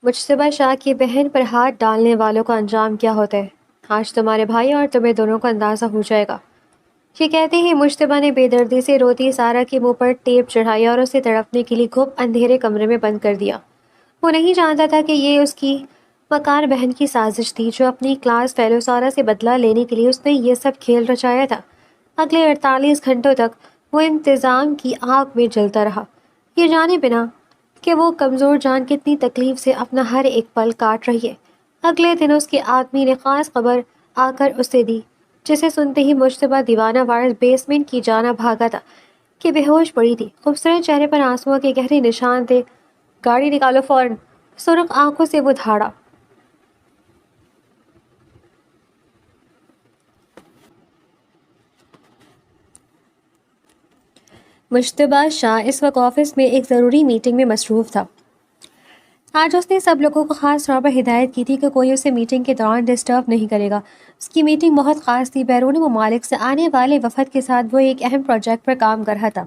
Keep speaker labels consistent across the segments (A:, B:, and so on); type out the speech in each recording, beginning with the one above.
A: مجتبیٰ شاہ کی بہن پر ہاتھ ڈالنے والوں کا انجام کیا ہوتا ہے، آج تمہارے بھائی اور تمہیں دونوں کو اندازہ ہو جائے گا۔ یہ کہتے ہی مجتبیٰ نے بے دردی سے روتی سارا کے منہ پر ٹیپ چڑھائی اور اسے تڑپنے کے لیے گھپ اندھیرے کمرے میں بند کر دیا۔ وہ نہیں جانتا تھا کہ یہ اس کی مکار بہن کی سازش تھی، جو اپنی کلاس فیلو سارا سے بدلہ لینے کے لیے اس نے یہ سب کھیل رچایا تھا۔ اگلے 48 گھنٹوں تک وہ انتظام کی آگ میں جلتا رہا، یہ جانے بنا کہ وہ کمزور جان کتنی تکلیف سے اپنا ہر ایک پل کاٹ رہی ہے۔ اگلے دن اس کے آدمی نے خاص خبر آ کر اسے دی، جسے سنتے ہی مجتبیٰ دیوانہ وار بیسمنٹ کی جانب بھاگا تھا کہ بے ہوش پڑی تھی۔ خوبصورت چہرے پر آنسوؤں کے گہرے نشان تھے۔ گاڑی نکالو فوراً، سرخ آنکھوں سے وہ دھاڑا۔ مجتبیٰ شاہ اس وقت آفس میں ایک ضروری میٹنگ میں مصروف تھا۔ آج اس نے سب لوگوں کو خاص طور پر ہدایت کی تھی کہ کوئی اسے میٹنگ کے دوران ڈسٹرب نہیں کرے گا۔ اس کی میٹنگ بہت خاص تھی۔ بیرونی ممالک سے آنے والے وفد کے ساتھ وہ ایک اہم پروجیکٹ پر کام کر رہا تھا۔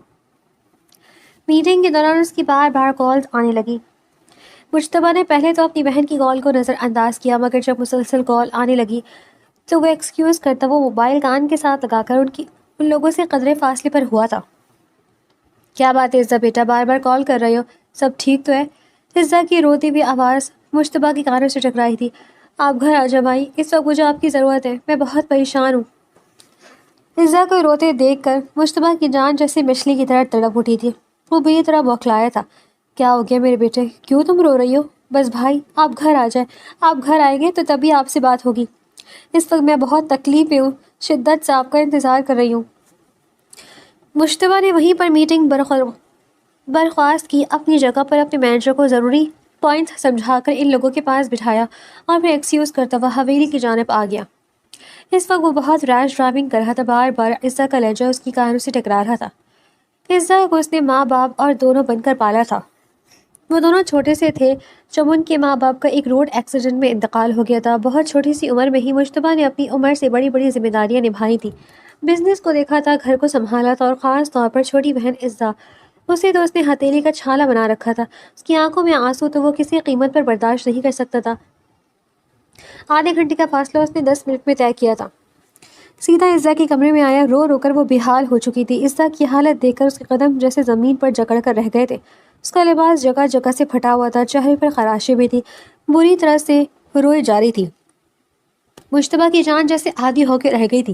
A: میٹنگ کے دوران اس کی بار بار کالز آنے لگی۔ مجتبیٰ نے پہلے تو اپنی بہن کی کال کو نظر انداز کیا، مگر جب مسلسل کال آنے لگی تو وہ ایکسکیوز کرتا وہ موبائل کان کے ساتھ لگا کر ان لوگوں سے قدرے فاصلے پر ہوا تھا۔ کیا بات ہے عزا بیٹا، بار بار کال کر رہے ہو، سب ٹھیک تو ہے؟ عزا کی روتی ہوئی آواز مجتبیٰ کی کانوں سے ٹکرائی تھی۔ آپ گھر آ جاؤ بھائی، اس وقت مجھے آپ کی ضرورت ہے، میں بہت پریشان ہوں۔ عزا کو روتے دیکھ کر مجتبیٰ کی جان جیسے مچھلی کی طرح تڑپ اٹھی تھی۔ وہ بری طرح بوکھلایا تھا۔ کیا ہو گیا میرے بیٹے، کیوں تم رو رہی ہو؟ بس بھائی آپ گھر آ جائیں، آپ گھر آئیں گے تو تبھی آپ سے بات ہوگی۔ اس وقت میں بہت تکلیف میں ہوں، شدت سے آپ کا انتظار کر رہی ہوں۔ مجتبیٰ نے وہیں پر میٹنگ برخاست کی، اپنی جگہ پر اپنے مینیجر کو ضروری پوائنٹ سمجھا کر ان لوگوں کے پاس بٹھایا اور پھر ایکسکیوز کرتا ہوا حویلی کی جانب آ گیا۔ اس وقت وہ بہت ریش ڈرائیونگ کر رہا تھا، بار بار عزا کا لہجہ اس کی کانوں سے ٹکرا رہا تھا۔ عزا کو اس نے ماں باپ اور دونوں بن کر پالا تھا۔ وہ دونوں چھوٹے سے تھے جب ان کے ماں باپ کا ایک روڈ ایکسیڈنٹ میں انتقال ہو گیا تھا۔ بہت چھوٹی سی عمر میں ہی مجتبیٰ نے اپنی عمر سے بڑی بڑی ذمہ داریاں نبھائی تھیں۔ بزنس کو دیکھا تھا، گھر کو سنبھالا تھا، اور خاص طور پر چھوٹی بہن عزا، اسے تو اس نے ہتھیلی کا چھالا بنا رکھا تھا۔ اس کی آنکھوں میں آنسو تو وہ کسی قیمت پر برداشت نہیں کر سکتا تھا۔ آدھے گھنٹے کا فاصلہ اس نے 10 منٹ میں طے کیا تھا۔ سیدھا عزا کے کمرے میں آیا، رو رو کر وہ بے حال ہو چکی تھی۔ عزا کی حالت دیکھ کر اس کے قدم جیسے زمین پر جکڑ کر رہ گئے تھے۔ اس کا لباس جگہ جگہ سے پھٹا ہوا تھا، چہرے پر خراشیں بھی تھی، بری طرح سے روئی جا رہی تھی۔ مجتبیٰ کی جان جیسے آدھی ہو کے رہ گئی تھی۔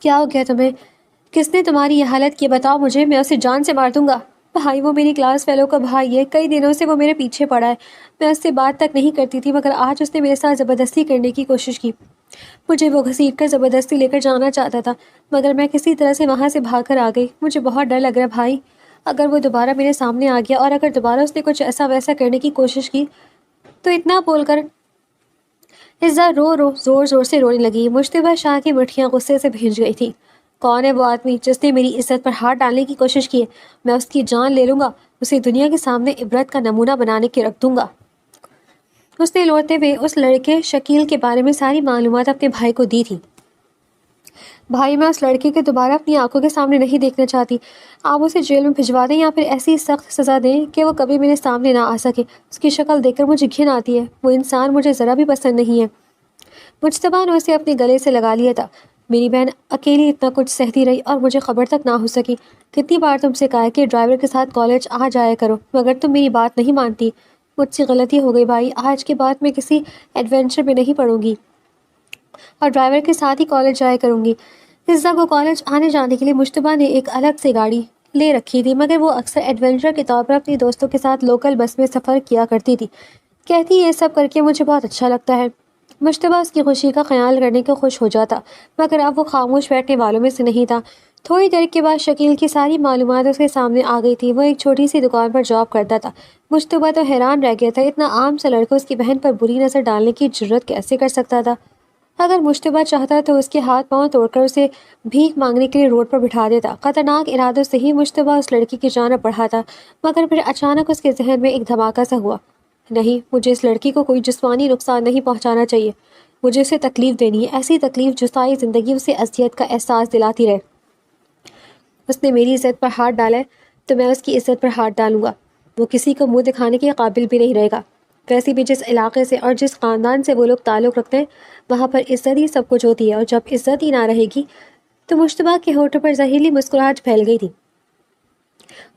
A: کیا ہو گیا تمہیں؟ کس نے تمہاری یہ حالت کی؟ بتاؤ مجھے، میں اسے جان سے مار دوں گا۔ بھائی، وہ میری کلاس فیلو کا بھائی ہے، کئی دنوں سے وہ میرے پیچھے پڑا ہے۔ میں اس سے بات تک نہیں کرتی تھی، مگر آج اس نے میرے ساتھ زبردستی کرنے کی کوشش کی۔ مجھے وہ گھسیٹ کر زبردستی لے کر جانا چاہتا تھا، مگر میں کسی طرح سے وہاں سے بھاگ کر آ گئی۔ مجھے بہت ڈر لگ رہا ہے بھائی، اگر وہ دوبارہ میرے سامنے آ گیا اور اگر دوبارہ اس نے کچھ ایسا ویسا کرنے کی کوشش کی تو۔ اتنا بول کر عزا زور زور سے رونے لگی۔ مجتبیٰ شاہ کی مٹھیاں غصے سے بھیج گئی تھی۔ کون ہے وہ آدمی جس نے میری عزت پر ہاتھ ڈالنے کی کوشش کی ہے؟ میں اس کی جان لے لوں گا، اسے دنیا کے سامنے عبرت کا نمونہ بنا کے رکھ دوں گا۔ اس نے لوٹتے ہوئے اس لڑکے شکیل کے بارے میں ساری معلومات اپنے بھائی کو دی تھی۔ بھائی، میں اس لڑکے کے دوبارہ اپنی آنکھوں کے سامنے نہیں دیکھنا چاہتی۔ آپ اسے جیل میں بھجوا دیں یا پھر ایسی سخت سزا دیں کہ وہ کبھی میرے سامنے نہ آ سکے۔ اس کی شکل دیکھ کر مجھے گھن آتی ہے، وہ انسان مجھے ذرا بھی پسند نہیں ہے۔ مجتبیٰ نے اسے اپنے گلے سے لگا لیا تھا۔ میری بہن اکیلی اتنا کچھ سہتی رہی اور مجھے خبر تک نہ ہو سکی۔ کتنی بار تم سے کہا کہ ڈرائیور کے ساتھ کالج آ جایا کرو، مگر تم میری بات نہیں مانتی۔ مجھ سے غلطی ہو گئی بھائی، آج کے بعد میں کسی ایڈونچر میں نہیں پڑوں گی اور ڈرائیور کے ساتھ ہی کالج جایا کروں گی۔ عزا کو کالج آنے جانے کے لیے مجتبیٰ نے ایک الگ سے گاڑی لے رکھی تھی، مگر وہ اکثر ایڈونچر کے طور پر اپنی دوستوں کے ساتھ لوکل بس میں سفر کیا کرتی تھی۔ کہتی یہ سب کر کے مجھے بہت اچھا لگتا ہے۔ مجتبیٰ اس کی خوشی کا خیال کرنے کو خوش ہو جاتا، مگر اب وہ خاموش بیٹھنے والوں میں سے نہیں تھا۔ تھوڑی دیر کے بعد شکیل کی ساری معلومات اس کے سامنے آ گئی تھی۔ وہ ایک چھوٹی سی دکان پر جاب کرتا تھا۔ مجتبیٰ تو حیران رہ گیا تھا، اتنا عام سا لڑکا اس کی بہن پر بری نظر ڈالنے کی جرت کیسے کر سکتا تھا؟ اگر مجتبیٰ چاہتا تو اس کے ہاتھ پاؤں توڑ کر اسے بھیک مانگنے کے لیے روڈ پر بٹھا دیتا۔ خطرناک ارادوں سے ہی مجتبیٰ اس لڑکی کی جانب بڑھا تھا، مگر پھر اچانک اس کے ذہن میں ایک دھماکہ سا ہوا۔ نہیں، مجھے اس لڑکی کو کوئی جسمانی نقصان نہیں پہنچانا چاہیے، مجھے اسے تکلیف دینی ہے، ایسی تکلیف جو ساری زندگی اسے اذیت کا احساس دلاتی رہے۔ اس نے میری عزت پر ہاتھ ڈالا ہے تو میں اس کی عزت پر ہاتھ ڈالوں گا، وہ کسی کو منہ دکھانے کے قابل بھی نہیں رہے گا۔ ویسے بھی جس علاقے سے اور جس خاندان سے وہ لوگ تعلق رکھتے ہیں وہاں پر عزت ہی سب کچھ ہوتی ہے، اور جب عزت ہی نہ رہے گی تو مشتبہ کے ہونٹوں پر زہریلی مسکراہٹ پھیل گئی تھی۔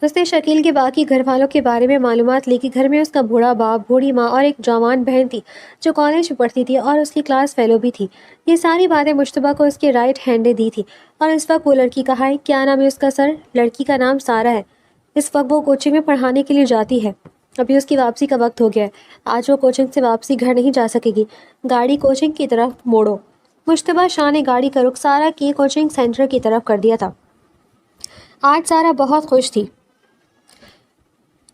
A: اس نے شکیل کے باقی گھر والوں کے بارے میں معلومات لی کہ گھر میں اس کا بوڑھا باپ، بوڑھی ماں اور ایک جوان بہن تھی جو کالج میں پڑھتی تھی اور اس کی کلاس فیلو بھی تھی۔ یہ ساری باتیں مشتبہ کو اس کے رائٹ ہینڈ نے دی تھی، اور اس وقت وہ لڑکی کہاں ہے؟ کیا نام ہے اس کا سر؟ لڑکی کا نام سارہ ہے۔ اس وقت وہ کوچنگ میں پڑھانے کے لیے جاتی ہے۔ ابھی اس کی واپسی کا وقت ہو گیا ہے۔ آج وہ کوچنگ سے واپسی گھر نہیں جا سکے گی۔ گاڑی کوچنگ کی طرف موڑو۔ مشتبہ شاہ نے گاڑی کا رخ سارہ کے کوچنگ سینٹر کی طرف کر دیا تھا۔ آج سارہ بہت خوش تھی۔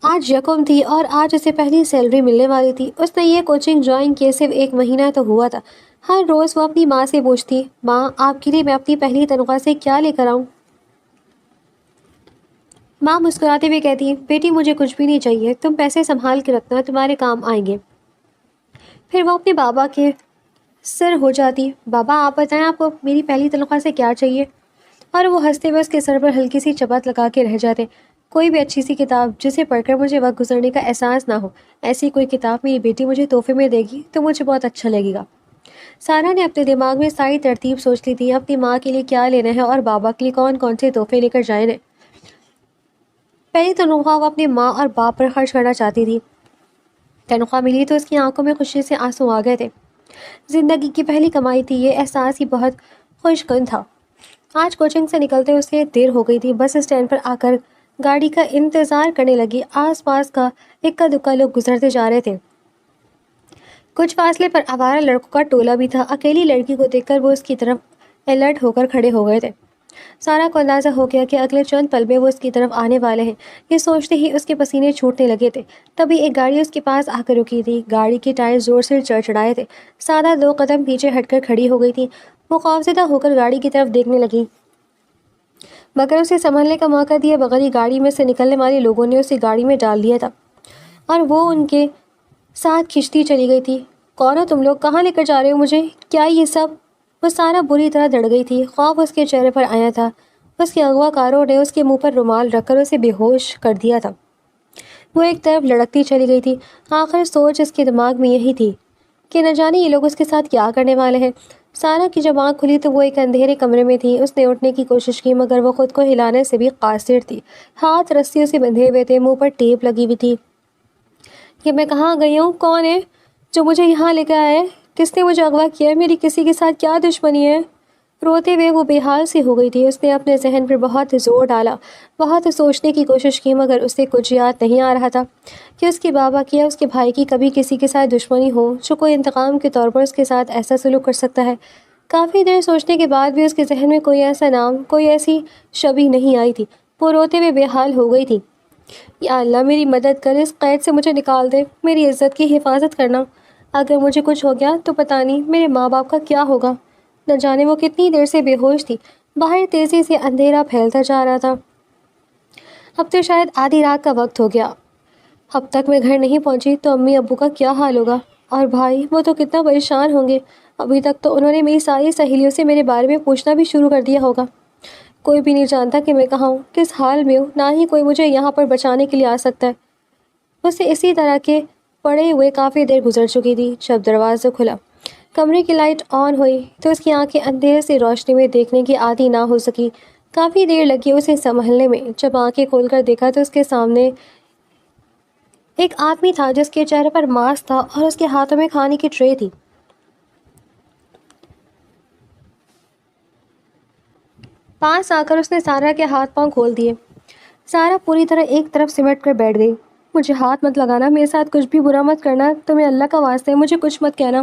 A: آج یکم تھی اور آج اسے پہلی سیلری ملنے والی تھی۔ اس نے یہ کوچنگ جوائن کیے صرف 1 مہینہ تو ہوا تھا۔ ہر روز وہ اپنی ماں سے پوچھتی، ماں آپ کے لیے میں اپنی پہلی تنخواہ سے کیا لے کر آؤں؟ ماں مسکراتے ہوئے کہتی، بیٹی مجھے کچھ بھی نہیں چاہیے، تم پیسے سنبھال کے رکھنا، تمہارے کام آئیں گے۔ پھر وہ اپنے بابا کے سر ہو جاتی، بابا آپ بتائیں آپ کو میری پہلی تنخواہ سے کیا چاہیے؟ اور وہ ہنستے ہوئے اس کے سر پر ہلکی سی چپت لگا کے رہ جاتے، کوئی بھی اچھی سی کتاب جسے پڑھ کر مجھے وقت گزرنے کا احساس نہ ہو، ایسی کوئی کتاب میری بیٹی مجھے تحفے میں دے گی تو مجھے بہت اچھا لگے گا۔ سارہ نے اپنے دماغ میں ساری ترتیب سوچ لی تھی، اپنی ماں کے لیے کیا لینا ہے اور بابا کے لیے کون کون سے تحفے لے کر جائیں۔ پہلی تنخواہ وہ اپنی ماں اور باپ پر خرچ کرنا چاہتی تھی۔ تنخواہ ملی تو اس کی آنکھوں میں خوشی سے آنسو آ گئے تھے۔ زندگی کی پہلی کمائی تھی، یہ احساس ہی بہت خوش کن تھا۔ آج کوچنگ سے نکلتے اسے دیر ہو گئی تھی۔ بس اسٹینڈ پر آ کر گاڑی کا انتظار کرنے لگی۔ آس پاس کا اکا دکا لوگ گزرتے جا رہے تھے۔ کچھ فاصلے پر آوارہ لڑکوں کا ٹولہ بھی تھا۔ اکیلی لڑکی کو دیکھ کر وہ اس کی طرف الرٹ ہو کر کھڑے ہو گئے تھے۔ سارہ کو اندازہ ہو گیا کہ اگلے چند پل میں وہ اس کی طرف آنے والے ہیں۔ یہ سوچتے ہی اس کے پسینے چھوٹنے لگے تھے۔ تبھی ایک گاڑی اس کے پاس آ کر رکی تھی۔ گاڑی کے ٹائر زور سے چڑچڑائے تھے۔ سارہ 2 قدم پیچھے ہٹ کر کھڑی ہو گئی تھی۔ وہ خوفزدہ ہو کر گاڑی کی طرف دیکھنے لگی، مگر اسے سنبھلنے کا موقع دیے بغیر ہی گاڑی میں سے نکلنے والے لوگوں نے اسے گاڑی میں ڈال دیا تھا اور وہ ان کے ساتھ کھنچتی چلی گئی تھی۔ کون ہو تم لوگ؟ کہاں لے کر جا رہے ہو مجھے؟ کیا یہ سب؟ وہ سارہ بری طرح ڈر گئی تھی۔ خوف اس کے چہرے پر آیا تھا۔ اس کے اغوا کاروں نے اس کے منہ پر رومال رکھ کر اسے بے ہوش کر دیا تھا۔ وہ ایک طرف لڑکتی چلی گئی تھی۔ آخر سوچ اس کے دماغ میں یہی تھی کہ نہ جانے یہ لوگ اس کے ساتھ کیا کرنے والے ہیں۔ سارہ کی جب آنکھ کھلی تو وہ ایک اندھیرے کمرے میں تھی۔ اس نے اٹھنے کی کوشش کی مگر وہ خود کو ہلانے سے بھی قاصر تھی۔ ہاتھ رسیوں سے بندھے ہوئے تھے، منہ پر ٹیپ لگی ہوئی تھی۔ کہ میں کہاں گئی ہوں؟ کون ہے جو مجھے یہاں لے کر آیا ہے؟ کس نے مجھے اغوا کیا ہے؟ میری کسی کے ساتھ کیا دشمنی ہے؟ روتے ہوئے وہ بے حال سی ہو گئی تھی۔ اس نے اپنے ذہن پر بہت زور ڈالا، بہت سوچنے کی کوشش کی، مگر اسے کچھ یاد نہیں آ رہا تھا کہ اس کے بابا کی یا اس کے بھائی کی کبھی کسی کے ساتھ دشمنی ہو جو کوئی انتقام کے طور پر اس کے ساتھ ایسا سلوک کر سکتا ہے۔ کافی دیر سوچنے کے بعد بھی اس کے ذہن میں کوئی ایسا نام، کوئی ایسی شبیہ نہیں آئی تھی۔ وہ روتے ہوئے بے حال ہو گئی تھی۔ یا اللہ میری مدد کر، اس قید سے مجھے نکال دے، میری عزت کی حفاظت کرنا۔ اگر مجھے کچھ ہو گیا تو پتہ نہیں میرے ماں باپ کا کیا ہوگا۔ نہ جانے وہ کتنی دیر سے بے ہوش تھی۔ باہر تیزی سے اندھیرا پھیلتا جا رہا تھا۔ اب تو شاید آدھی رات کا وقت ہو گیا۔ اب تک میں گھر نہیں پہنچی تو امی ابو کا کیا حال ہوگا؟ اور بھائی، وہ تو کتنا پریشان ہوں گے۔ ابھی تک تو انہوں نے میری ساری سہیلیوں سے میرے بارے میں پوچھنا بھی شروع کر دیا ہوگا۔ کوئی بھی نہیں جانتا کہ میں کہاں ہوں، کس حال میں ہوں، نہ ہی کوئی مجھے یہاں پر بچانے کے لیے آ سکتا ہے۔ اسے اسی طرح کے پڑے ہوئے کافی دیر گزر چکی تھی جب دروازہ کھلا۔ کمرے کی لائٹ آن ہوئی تو اس کی آنکھیں اندھیرے سے روشنی میں دیکھنے کی عادی نہ ہو سکی۔ کافی دیر لگی اسے سنبھلنے میں۔ جب آنکھیں کھول کر دیکھا تو اس کے سامنے ایک آدمی تھا جس کے چہرے پر ماسک تھا اور اس کے ہاتھوں میں کھانے کی ٹرے تھی۔ پاس آ کر اس نے سارہ کے ہاتھ پاؤں کھول دیے۔ سارہ پوری طرح ایک طرف سمٹ کر بیٹھ گئی۔ مجھے ہاتھ مت لگانا، میرے ساتھ کچھ بھی برا مت کرنا، تمہیں اللہ کا واسطہ ہے مجھے کچھ مت کہنا۔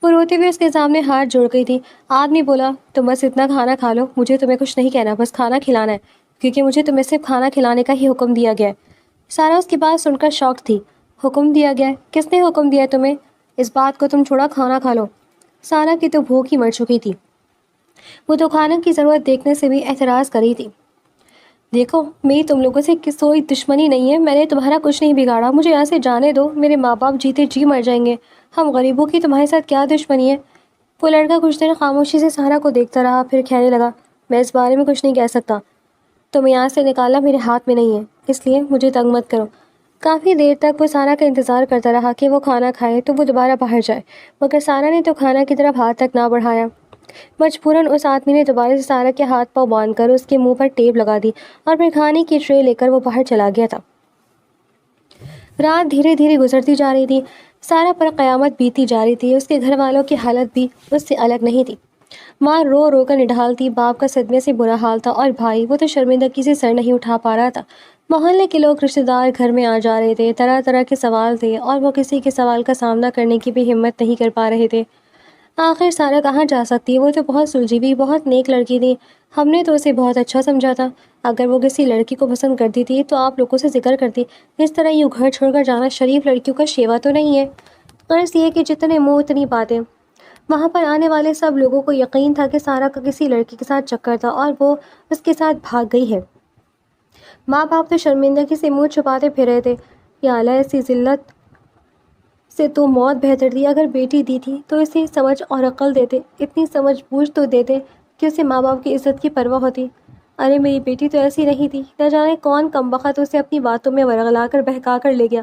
A: وہ روتے ہوئے اس کے سامنے ہاتھ جوڑ گئی تھی۔ آدمی بولا، تم بس اتنا کھانا کھا لو، مجھے تمہیں کچھ نہیں کہنا، بس کھانا کھلانا ہے، کیونکہ مجھے تمہیں صرف کھانا کھلانے کا ہی حکم دیا گیا ہے۔ سارہ اس کی بات سن کر شاکڈ تھی۔ حکم دیا گیا ہے؟ کس نے حکم دیا ہے تمہیں؟ اس بات کو تم چھوڑا، کھانا کھا لو۔ سارہ کی تو بھوک ہی مر چکی تھی۔ وہ تو کھانا کی ضرورت دیکھنے سے بھی اعتراض کر رہی تھی۔ دیکھو، میری تم لوگوں سے کوئی دشمنی نہیں ہے، میں نے تمہارا کچھ نہیں بگاڑا، مجھے یہاں سے جانے دو، میرے ماں باپ جیتے جی مر جائیں گے، ہم غریبوں کی تمہارے ساتھ کیا دشمنی ہے؟ وہ لڑکا کچھ دیر خاموشی سے سارہ کو دیکھتا رہا، پھر کہنے لگا، میں اس بارے میں کچھ نہیں کہہ سکتا، تمہیں یہاں سے نکالنا میرے ہاتھ میں نہیں ہے، اس لیے مجھے تنگ مت کرو۔ کافی دیر تک وہ سارا کا انتظار کرتا رہا کہ وہ کھانا کھائے تو وہ دوبارہ باہر جائے، مگر سارا نے تو کھانا کی طرف ہاتھ تک نہ بڑھایا۔ مجبوراً اس آدمی نے دوبارہ سے سارا کے ہاتھ پاؤں باندھ کر اس کے منہ پر ٹیپ لگا دی اور پھر کھانے کی ٹرے لے کر وہ باہر چلا گیا تھا۔ رات دھیرے دھیرے گزرتی جا رہی تھی، سارا پر قیامت بیتی جا رہی تھی۔ اس کے گھر والوں کی حالت بھی اس سے الگ نہیں تھی۔ ماں رو رو کر نڈھالتی، باپ کا صدمے سے برا حال تھا، اور بھائی وہ تو شرمندگی سے سر نہیں اٹھا پا رہا تھا۔ محلے کے لوگ رشتہ دار گھر میں آ جا رہے تھے، طرح طرح کے سوال تھے اور وہ کسی کے سوال کا سامنا کرنے کی بھی ہمت نہیں کر پا رہے تھے۔ آخر سارا کہاں جا سکتی، وہ تو بہت سلجھی ہوئی، بہت نیک لڑکی تھی، ہم نے تو اسے بہت اچھا سمجھا تھا۔ اگر وہ کسی لڑکی کو پسند کرتی تھی تو آپ لوگوں سے ذکر کرتی، اس طرح یوں گھر چھوڑ کر جانا شریف لڑکیوں کا شیوا تو نہیں ہے۔ غرض یہ کہ جتنے منہ اتنی باتیں۔ وہاں پر آنے والے سب لوگوں کو یقین تھا کہ سارا کا کسی لڑکی کے ساتھ چکر تھا اور وہ اس کے ساتھ بھاگ گئی ہے۔ ماں باپ تو شرمندگی سے منہ چھپاتے پھر رہے تھے۔ یا اللہ، ایسی ذلت سے تو موت بہتر تھی۔ اگر بیٹی دی تھی تو اسے سمجھ اور عقل دیتے، اتنی سمجھ بوجھ تو دیتے کہ اسے ماں باپ کی عزت کی پرواہ ہوتی۔ ارے میری بیٹی تو ایسی نہیں تھی، نہ جانے کون کمبخت اسے اپنی باتوں میں ورغلا کر بہکا کر لے گیا۔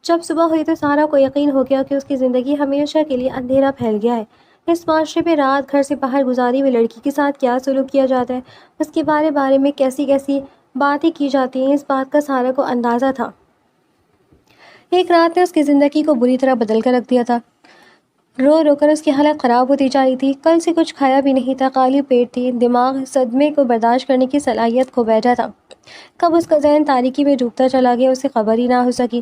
A: جب صبح ہوئی تو سارا کو یقین ہو گیا کہ اس کی زندگی ہمیشہ کے لیے اندھیرا پھیل گیا ہے۔ اس معاشرے میں رات گھر سے باہر گزاری ہوئی لڑکی کے ساتھ کیا سلوک کیا جاتا ہے، اس کے بارے میں کیسی کیسی باتیں کی جاتی ہیں، اس بات کا سارا کو اندازہ تھا۔ ایک رات نے اس کی زندگی کو بری طرح بدل کر رکھ دیا تھا۔ رو رو کر اس کی حالت خراب ہوتی جا رہی تھی۔ کل سے کچھ کھایا بھی نہیں تھا، خالی پیٹ تھی، دماغ صدمے کو برداشت کرنے کی صلاحیت کھو بیٹھا تھا۔ کب اس کا ذہن تاریکی میں ڈوبتا چلا گیا اسے خبر ہی نہ ہو سکی۔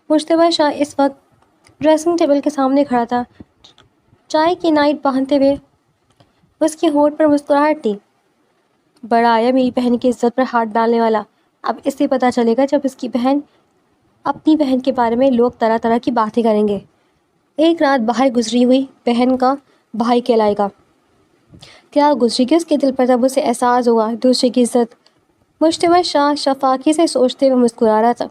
A: مشتبہ شاہ اس وقت ڈریسنگ ٹیبل کے سامنے کھڑا تھا، چائے کی نائٹ باندھتے ہوئے۔ اس کے ہونٹ پر مسکراہٹ تھی۔ بڑا آیا میری بہن کی عزت پر ہاتھ ڈالنے والا۔ اب اس سے پتہ چلے گا جب اس کی بہن اپنی بہن کے بارے میں لوگ طرح طرح کی باتیں کریں گے۔ ایک رات باہر گزری ہوئی بہن کا بھائی کہلائے گا۔ کیا گزری کہ اس کے دل پر تب اسے احساس ہوا دوسرے کی عزت۔ مشتبہ شاہ شفاقی سے سوچتے ہوئے مسکرا رہا تھا۔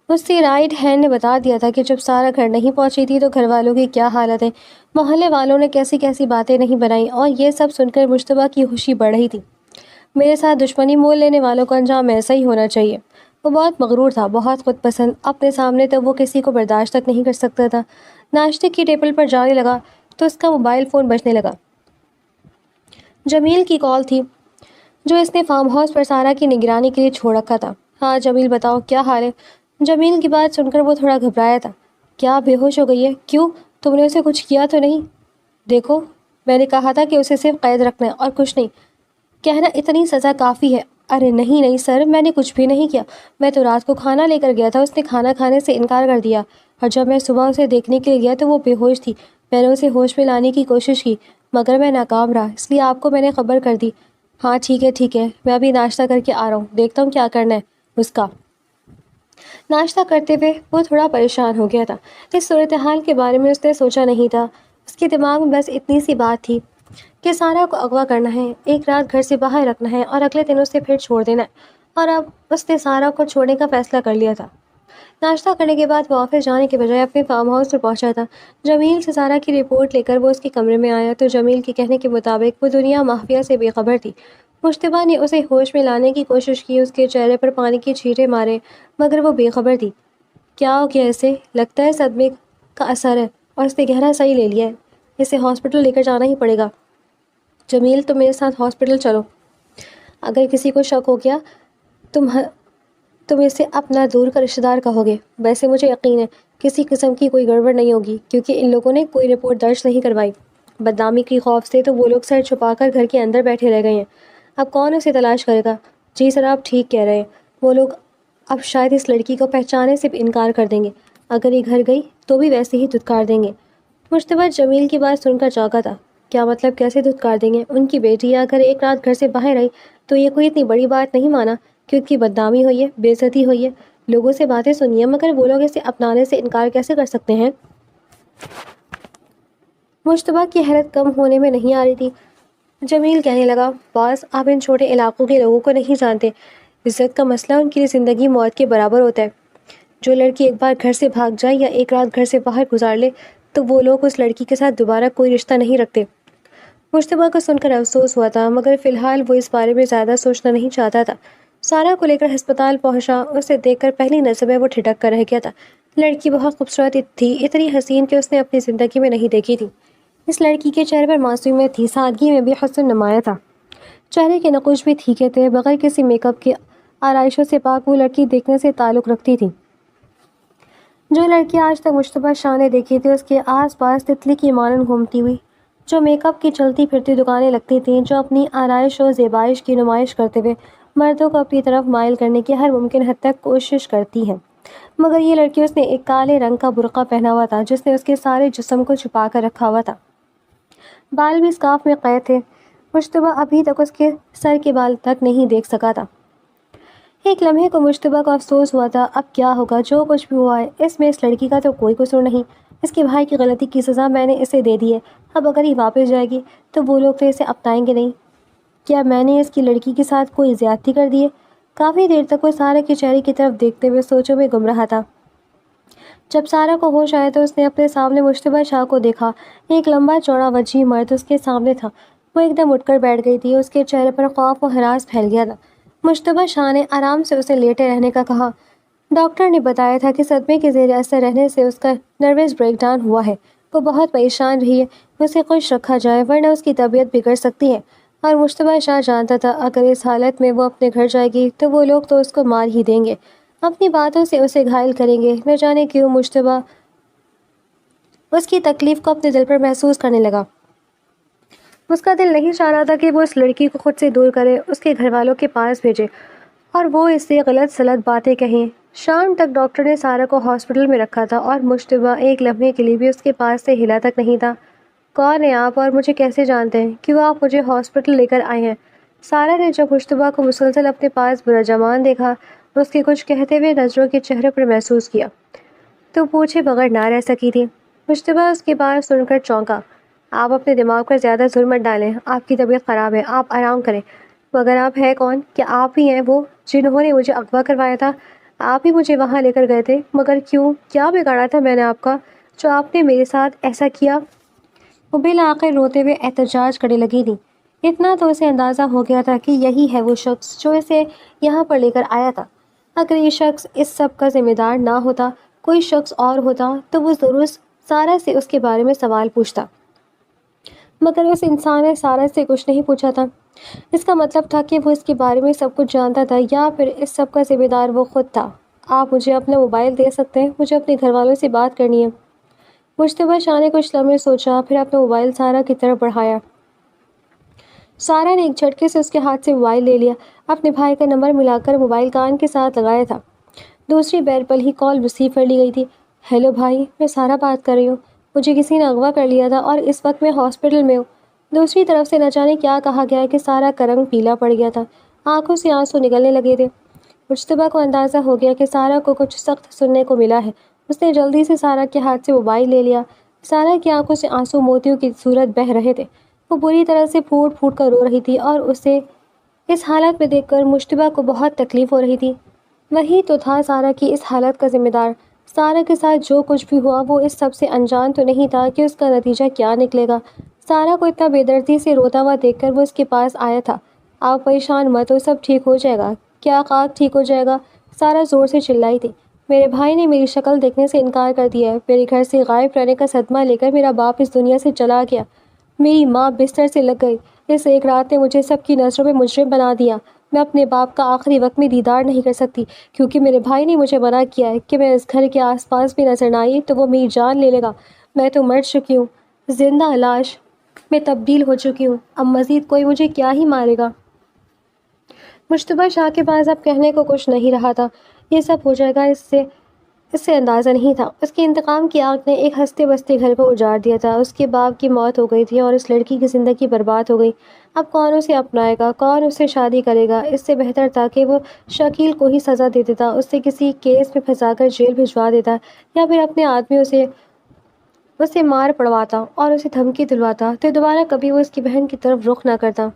A: اس سے رائٹ ہینڈ نے بتا دیا تھا کہ جب سارا گھر نہیں پہنچی تھی تو گھر والوں کی کیا حالت ہے، محلے والوں نے کیسی کیسی باتیں نہیں بنائیں، اور یہ سب سن کر مشتبہ کی خوشی بڑھ رہی تھی۔ میرے ساتھ دشمنی مول لینے والوں کا انجام ایسا ہی ہونا چاہیے۔ وہ بہت مغرور تھا، بہت خود پسند، اپنے سامنے تب وہ کسی کو برداشت تک نہیں کر سکتا تھا۔ ناشتے کی ٹیبل پر جانے لگا تو اس کا موبائل فون بجنے لگا۔ جمیل کی کال تھی، جو اس نے فارم ہاؤس پر سارا کی نگرانی کے لیے چھوڑ رکھا تھا۔ ہاں جمیل بتاؤ کیا حال ہے؟ جمیل کی بات سن کر وہ تھوڑا گھبرایا تھا۔ کیا بے ہوش ہو گئی ہے؟ کیوں، تم نے اسے کچھ کیا تو نہیں؟ دیکھو، میں نے کہا تھا کہ اسے صرف قید رکھنا ہے اور کچھ نہیں، کہنا اتنی سزا کافی ہے۔ ارے نہیں سر، میں نے کچھ بھی نہیں کیا، میں تو رات کو کھانا لے کر گیا تھا، اس نے کھانا کھانے سے انکار کر دیا، اور جب میں صبح اسے دیکھنے کے لیے گیا تو وہ بے ہوش تھی۔ میں نے اسے ہوش میں لانے کی کوشش کی مگر میں ناکام رہا، اس لیے آپ کو میں نے خبر کر دی۔ ہاں ٹھیک ہے، میں ابھی ناشتہ کر کے آ رہا ہوں، دیکھتا ہوں کیا کرنا ہے اس کا۔ ناشتہ کرتے ہوئے وہ تھوڑا پریشان ہو گیا تھا۔ اس صورتحال کے بارے میں اس نے سوچا نہیں تھا۔ اس کے دماغ میں بس اتنی سی بات تھی کہ سارا کو اغوا کرنا ہے، ایک رات گھر سے باہر رکھنا ہے اور اگلے دن اسے پھر چھوڑ دینا ہے، اور اب اس نے سارا کو چھوڑنے کا فیصلہ کر لیا تھا۔ ناشتہ کرنے کے بعد وہ آفس جانے کے بجائے اپنے فارم ہاؤس پر پہنچا تھا۔ جمیل سے سارا کی رپورٹ لے کر وہ اس کے کمرے میں آیا تو جمیل کے کہنے کے مطابق وہ دنیا مافیا سے بے خبر تھی۔ مشتبہ نے اسے ہوش میں لانے کی کوشش کی، اس کے چہرے پر پانی کی چھینٹیں مارے، مگر وہ بے خبر تھی۔ کیا ہو گیا اسے؟ لگتا ہے صدمے کا اثر ہے اور اس نے گہرا صحیح لے لیا ہے، اسے ہاسپٹل لے کر جانا ہی پڑے گا۔ جمیل تم میرے ساتھ ہاسپٹل چلو، اگر کسی کو شک ہو گیا تم اسے اپنا دور کا رشتہ دار کہو گے۔ ویسے مجھے یقین ہے کسی قسم کی کوئی گڑبڑ نہیں ہوگی، کیونکہ ان لوگوں نے کوئی رپورٹ درج نہیں کروائی۔ بدنامی کی خوف سے تو وہ لوگ سر چھپا کر گھر کے اندر بیٹھے رہ گئے ہیں، اب کون اسے تلاش کرے گا؟ جی سر آپ ٹھیک کہہ رہے ہیں، وہ لوگ اب شاید اس لڑکی کو پہچانے سے بھی انکار کر دیں گے، اگر یہ گھر گئی تو بھی ویسے ہی دھتکار دیں گے۔ مشتبہ جمیل کی بات سن کر چونکا تھا۔ کیا مطلب کیسے دھتکار دیں گے؟ ان کی بیٹی اگر ایک رات گھر سے باہر آئی تو یہ کوئی اتنی بڑی بات نہیں مانا کہ ان کی بدنامی ہوئی ہے، بے عزتی ہوئی ہے، لوگوں سے باتیں سنی ہیں، مگر وہ لوگ اسے اپنانے سے انکار کیسے کر سکتے ہیں؟ مشتبہ کی حیرت کم ہونے میں نہیں آ رہی تھی۔ جمیل کہنے لگا، باز آپ ان چھوٹے علاقوں کے لوگوں کو نہیں جانتے، عزت کا مسئلہ ان کے لیے زندگی موت کے برابر ہوتا ہے۔ جو لڑکی ایک بار گھر سے بھاگ جائے یا ایک رات گھر سے باہر گزار لے تو وہ لوگ اس لڑکی کے ساتھ دوبارہ کوئی رشتہ نہیں رکھتے۔ مشتبہ کو سن کر افسوس ہوا تھا، مگر فی الحال وہ اس بارے میں زیادہ سوچنا نہیں چاہتا تھا۔ سارا کو لے کر ہسپتال پہنچا. اسے دیکھ کر پہلی نظر میں وہ ٹھٹک کر رہ گیا تھا. لڑکی بہت خوبصورت تھی، اتنی حسین کہ اس نے اپنی زندگی میں نہیں دیکھی تھی. اس لڑکی کے چہرے پر معصومیت تھی، سادگی میں بھی حسن نمایاں تھا. چہرے کے نقوش بھی ٹھیکے تھے، بغیر کسی میک اپ کے آرائشوں سے پاک وہ لڑکی دیکھنے سے تعلق رکھتی تھی. جو لڑکی آج تک مشتبہ شاہ نے دیکھی تھی، اس کے آس پاس تتلی کی مانند گھومتی ہوئی، جو میک اپ کی چلتی پھرتی دکانیں لگتی تھیں، جو اپنی آرائش و زیبائش کی نمائش کرتے ہوئے مردوں کو اپنی طرف مائل کرنے کی ہر ممکن حد تک کوشش کرتی ہیں. مگر یہ لڑکی، اس نے ایک کالے رنگ کا برقع پہنا ہوا تھا جس نے اس کے سارے جسم کو چھپا کر رکھا ہوا تھا. بال بھی اسکارف میں قید تھے. مشتبہ ابھی تک اس کے سر کے بال تک نہیں دیکھ سکا تھا. ایک لمحے کو مشتبہ کو افسوس ہوا تھا، اب کیا ہوگا؟ جو کچھ بھی ہوا ہے اس میں اس لڑکی کا تو کوئی قصور نہیں. اس کے بھائی کی غلطی کی سزا میں نے اسے دے دی ہے. اب اگر یہ واپس جائے گی تو وہ لوگ تو اسے اپنائیں گے نہیں. کیا میں نے اس کی لڑکی کے ساتھ کوئی زیادتی کر دی ہے؟ کافی دیر تک وہ سارا کے چہرے کی طرف دیکھتے ہوئے سوچوں میں گم رہا تھا. جب سارا کو ہوش آیا تو اس نے اپنے سامنے مشتبہ شاہ کو دیکھا. ایک لمبا چوڑا وجیح مرد اس کے سامنے تھا. وہ ایک دم اٹھ کر بیٹھ گئی تھی. اس کے چہرے پر خوف و ہراس پھیل گیا تھا. مشتبہ شاہ نے آرام سے اسے لیٹے رہنے کا کہا. ڈاکٹر نے بتایا تھا کہ صدمے کے زیر اثر رہنے سے اس کا نروس بریک ڈاؤن ہوا ہے. وہ بہت پریشان رہی ہے. اسے خوش رکھا جائے ورنہ اس کی طبیعت بگڑ سکتی ہے. اور مشتبہ شاہ جانتا تھا اگر اس حالت میں وہ اپنے گھر جائے گی تو وہ لوگ تو اس کو مار ہی دیں گے، اپنی باتوں سے اسے گھائل کریں گے. نہ جانے کیوں مشتبہ اس کی تکلیف کو اپنے دل پر محسوس کرنے لگا. اس کا دل نہیں چاہ رہا تھا کہ وہ اس لڑکی کو خود سے دور کرے، اس کے گھر والوں کے پاس بھیجے اور وہ اس سے غلط سلط باتیں کہیں. شام تک ڈاکٹر نے سارا کو ہاسپٹل میں رکھا تھا اور مشتبہ ایک لمحے کے لیے بھی اس کے پاس سے ہلا تک نہیں تھا. کون ہیں آپ اور مجھے کیسے جانتے ہیں؟ کیوں آپ مجھے ہاسپٹل لے کر آئے ہیں؟ سارا نے جب مشتبہ کو مسلسل اپنے پاس برجمان دیکھا، اس کے کچھ کہتے ہوئے نظروں کے چہرے پر محسوس کیا تو پوچھے بغیر نہ رہ سکی تھی. مشتبہ اس کی بات سن کر چونکا. آپ اپنے دماغ پر زیادہ زور مت ڈالیں، آپ کی طبیعت خراب ہے، آپ آرام کریں. مگر آپ ہیں کون؟ کیا آپ ہی ہیں وہ جنہوں نے مجھے اغوا کروایا تھا؟ آپ ہی مجھے وہاں لے کر گئے تھے. مگر کیوں؟ کیا بگاڑا تھا میں نے آپ کا جو آپ نے میرے ساتھ ایسا کیا؟ وہ بالآخر روتے ہوئے احتجاج کرنے لگی تھی. اتنا تو اسے اندازہ ہو گیا تھا کہ یہی ہے وہ شخص جو اسے یہاں پر لے کر آیا تھا. اگر یہ شخص اس سب کا ذمہ دار نہ ہوتا، کوئی شخص اور ہوتا تو وہ ضرور سارا سے اس کے بارے میں سوال پوچھتا. مگر اس انسان نے سارا سے کچھ نہیں پوچھا تھا. اس کا مطلب تھا کہ وہ اس کے بارے میں سب کچھ جانتا تھا یا پھر اس سب کا ذمہ دار وہ خود تھا. آپ مجھے اپنا موبائل دے سکتے ہیں؟ مجھے اپنے گھر والوں سے بات کرنی ہے. مشتبہ شاہ نے کچھ لمحے سوچا، پھر اپنا موبائل سارا کی طرف بڑھایا. سارا نے ایک جھٹکے سے اس کے ہاتھ سے موبائل لے لیا. اپنے بھائی کا نمبر ملا کر موبائل کان کے ساتھ لگایا تھا. دوسری بیر پر ہی کال ریسیو کر لی گئی تھی. ہیلو بھائی، میں سارا بات کر رہی ہوں. مجھے کسی نے اغوا کر لیا تھا اور اس وقت میں ہاسپٹل میں ہوں. دوسری طرف سے نہ جانے کیا کہا گیا کہ سارا کا رنگ پیلا پڑ گیا تھا. آنکھوں سے آنسو نکلنے لگے تھے. مشتبہ کو اندازہ ہو گیا کہ سارا کو کچھ سخت سننے کو ملا ہے. اس نے جلدی سے سارا کے ہاتھ سے موبائل لے لیا. سارا کی آنکھوں سے آنسو موتیوں کی صورت بہہ رہے تھے. وہ بری طرح سے پھوٹ پھوٹ کر رو رہی تھی اور اسے اس حالت میں دیکھ کر مشتبہ کو بہت تکلیف ہو رہی تھی. وہی تو تھا سارا کی اس حالت کا ذمہ دار. سارا کے ساتھ جو کچھ بھی ہوا وہ اس سب سے انجان تو نہیں تھا کہ اس کا نتیجہ کیا نکلے گا. سارا کو اتنا بے دردی سے روتا ہوا دیکھ کر وہ اس کے پاس آیا تھا. آپ پریشان مت ہو، سب ٹھیک ہو جائے گا. کیا خاک ٹھیک ہو جائے گا؟ سارا زور سے چلائی تھی. میرے بھائی نے میری شکل دیکھنے سے انکار کر دیا ہے. میرے گھر سے غائب رہنے کا صدمہ لے کر میرا باپ اس دنیا سے چلا گیا. میری ماں بستر سے لگ گئی. اس ایک رات نے مجھے سب کی نظروں میں مجرم بنا دیا. میں اپنے باپ کا آخری وقت میں دیدار نہیں کر سکتی کیونکہ میرے بھائی نے مجھے منع کیا ہے کہ میں اس گھر کے آس پاس بھی نظر نہ آئی تو وہ میری جان لے لے گا. میں تو مر چکی ہوں، زندہ لاش میں تبدیل ہو چکی ہوں. اب مزید کوئی مجھے کیا ہی مارے گا؟ مشتبہ شاہ کے پاس اب کہنے کو کچھ نہیں رہا تھا. یہ سب ہو جائے گا اس سے اندازہ نہیں تھا. اس کے انتقام کی آگ نے ایک ہنستے بستے گھر کو اجاڑ دیا تھا. اس کے باپ کی موت ہو گئی تھی اور اس لڑکی کی زندگی برباد ہو گئی. اب کون اسے اپنائے گا؟ کون اس سے شادی کرے گا؟ اس سے بہتر تھا کہ وہ شکیل کو ہی سزا دے دیتا، اس سے کسی کیس میں پھنسا کر جیل بھجوا دیتا یا پھر اپنے آدمیوں سے اسے مار پڑواتا اور اسے دھمکی دلواتا تو دوبارہ کبھی وہ اس کی بہن کی طرف رخ نہ کرتا.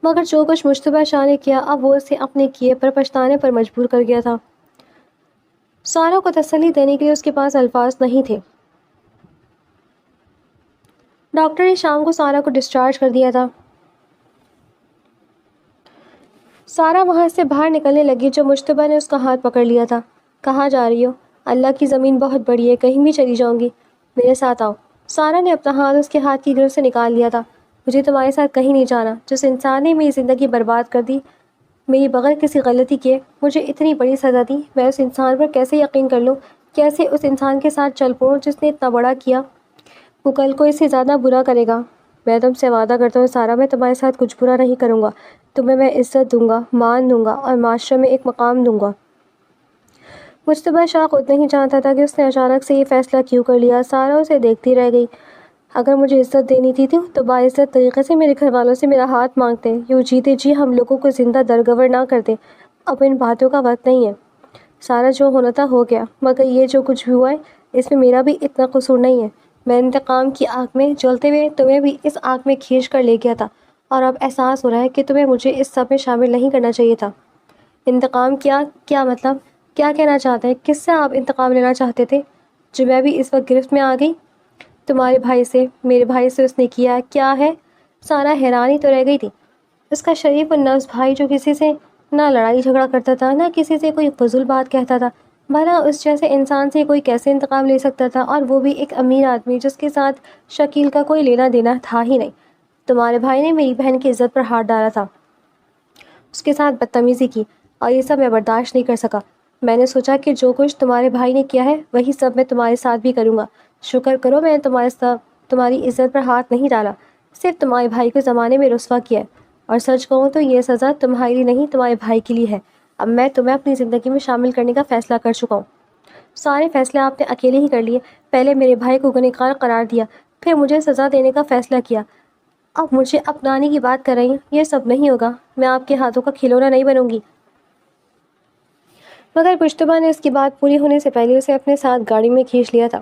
A: مگر جو کچھ مشتبہ شاہ نے کیا اب وہ اسے اپنے کیے پر پچھتانے پر مجبور کر گیا تھا. سارا کو تسلی دینے کے لیے اس کے پاس الفاظ نہیں تھے. ڈاکٹر نے شام کو سارا کو ڈسچارج کر دیا تھا. سارا وہاں سے باہر نکلنے لگی جو مشتبہ نے اس کا ہاتھ پکڑ لیا تھا۔ کہاں جا رہی ہو؟ اللہ کی زمین بہت بڑی ہے، کہیں بھی چلی جاؤں گی، میرے ساتھ آؤ۔ سارا نے اپنا ہاتھ اس کے ہاتھ کی گرفت سے نکال لیا تھا۔ مجھے تمہارے ساتھ کہیں نہیں جانا۔ جس انسان نے میری زندگی برباد کر دی، میری بغیر کسی غلطی کے مجھے اتنی بڑی سزا دی، میں اس انسان پر کیسے یقین کر لوں؟ کیسے اس انسان کے ساتھ چل پڑوں جس نے اتنا بڑا کیا؟ وہ کل کو اس سے زیادہ برا کرے گا۔ میں تم سے وعدہ کرتا ہوں سارا، میں تمہارے ساتھ کچھ برا نہیں کروں گا۔ تمہیں میں عزت دوں گا، مان دوں گا اور معاشرے میں ایک مقام دوں گا۔ مجتبیٰ شاہ خود نہیں جانتا تھا کہ اس نے اچانک سے یہ فیصلہ کیوں کر لیا۔ سارا اسے دیکھتی رہ گئی۔ اگر مجھے عزت دینی تھی تو باعزت طریقے سے میرے گھر والوں سے میرا ہاتھ مانگتے، یوں جیتے جی ہم لوگوں کو زندہ درگور نہ کرتے۔ اب ان باتوں کا وقت نہیں ہے۔ سارا جو ہونا تھا ہو گیا، مگر یہ جو کچھ بھی ہوا ہے اس میں میرا بھی اتنا قصور نہیں ہے۔ میں انتقام کی آگ میں جلتے ہوئے تمہیں بھی اس آگ میں کھینچ کر لے گیا تھا، اور اب احساس ہو رہا ہے کہ تمہیں مجھے اس سب میں شامل نہیں کرنا چاہیے تھا۔ انتقام کیا مطلب؟ کیا کہنا چاہتے ہیں؟ کس سے آپ انتقام لینا چاہتے تھے جو میں بھی اس وقت گرفت میں آ گئی؟ تمہارے بھائی سے، میرے بھائی سے اس نے کیا ہے؟ سارا حیرانی تو رہ گئی تھی۔ اس کا شریف النفس بھائی جو کسی سے نہ لڑائی جھگڑا کرتا تھا، نہ کسی سے کوئی فضول بات کہتا تھا، بھلا اس جیسے انسان سے کوئی کیسے انتقام لے سکتا تھا؟ اور وہ بھی ایک امیر آدمی جس کے ساتھ شکیل کا کوئی لینا دینا تھا ہی نہیں۔ تمہارے بھائی نے میری بہن کی عزت پر ہاتھ ڈالا تھا، اس کے ساتھ بدتمیزی کی، اور یہ سب میں برداشت نہیں کر سکا۔ میں نے سوچا کہ جو کچھ تمہارے بھائی نے کیا ہے وہی سب میں تمہارے ساتھ بھی کروں گا۔ شکر کرو میں نے تمہاری عزت پر ہاتھ نہیں ڈالا، صرف تمہارے بھائی کو زمانے میں رسوا کیا ہے۔ اور سچ کہوں تو یہ سزا تمہاری لیے نہیں، تمہارے بھائی کے لیے ہے۔ اب میں تمہیں اپنی زندگی میں شامل کرنے کا فیصلہ کر چکا ہوں۔ سارے فیصلے آپ نے اکیلے ہی کر لیے، پہلے میرے بھائی کو گنہگار قرار دیا، پھر مجھے سزا دینے کا فیصلہ کیا، اب مجھے اپنانے کی بات کر رہی ہیں۔ یہ سب نہیں ہوگا، میں آپ کے ہاتھوں کا کھلونا نہیں بنوں گی۔ مگر مشتبہ نے اس کی بات پوری ہونے سے پہلے اسے اپنے ساتھ گاڑی میں کھینچ لیا تھا۔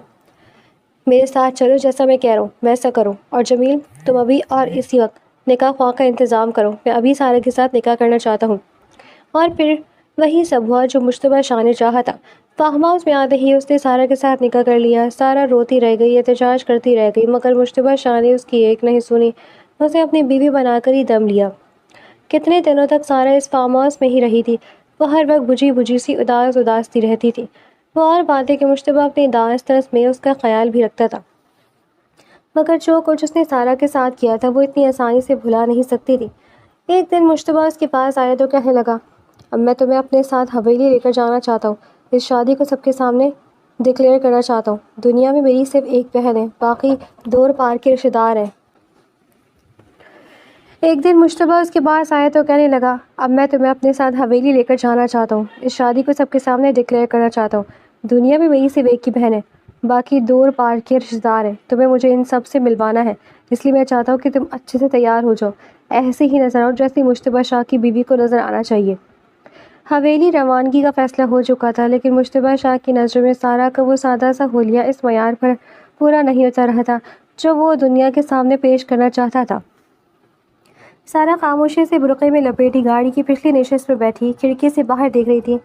A: میرے ساتھ چلو، جیسا میں کہہ رہا ہوں ویسا کرو، اور جمیل تم ابھی اور اسی وقت نکاح خواہ کا انتظام کرو، میں ابھی سارا کے ساتھ نکاح کرنا چاہتا ہوں۔ اور پھر وہی سب ہوا جو مشتبہ شاہ نے چاہا تھا۔ فارم ہاؤس میں آتے ہی اس نے سارا کے ساتھ نکاح کر لیا۔ سارا روتی رہ گئی، احتجاج کرتی رہ گئی، مگر مشتبہ شاہ نے اس کی ایک نہیں سنی، اسے اپنی بیوی بنا کر ہی دم لیا۔ کتنے دنوں تک سارا اس فارم ہاؤس میں ہی رہی تھی۔ وہ ہر وقت بجھی سی اداس سی رہتی تھی۔ وہ اور باتیں کہ مشتبہ اپنی داسترس میں اس کا خیال بھی رکھتا تھا، مگر جو کچھ اس نے سارا کے ساتھ کیا تھا وہ اتنی آسانی سے بھلا نہیں سکتی تھی۔ ایک دن مشتبہ اس کے پاس آیا تو کہنے لگا، اب میں تمہیں اپنے ساتھ حویلی لے کر جانا چاہتا ہوں، اس شادی کو سب کے سامنے ڈکلیئر کرنا چاہتا ہوں۔ دنیا میں میری صرف ایک بہن ہے، باقی دور پار کے رشتہ دار ہیں۔ ایک دن مشتبہ اس کے پاس آیا تو کہنے لگا، اب میں تمہیں اپنے ساتھ حویلی لے کر جانا چاہتا ہوں، اس شادی کو سب کے سامنے ڈکلیئر کرنا چاہتا ہوں۔ دنیا میں میری صرف ایک ہی بہن ہے، باقی دور پار کے رشتہ دار ہیں۔ تمہیں مجھے ان سب سے ملوانا ہے، اس لیے میں چاہتا ہوں کہ تم اچھے سے تیار ہو جاؤ، ایسے ہی نظر آؤ جیسے مشتبہ شاہ کی بیوی کو نظر آنا چاہیے۔ حویلی روانگی کا فیصلہ ہو چکا تھا، لیکن مشتبہ شاہ کی نظروں میں سارا کا وہ سادہ سا حلیہ اس معیار پر پورا نہیں اتر رہا تھا جو وہ دنیا کے سامنے پیش کرنا چاہتا تھا۔ سارا خاموشی سے برقعے میں لپیٹی گاڑی کی پچھلی نشست پر بیٹھی کھڑکی سے باہر دیکھ رہی تھی۔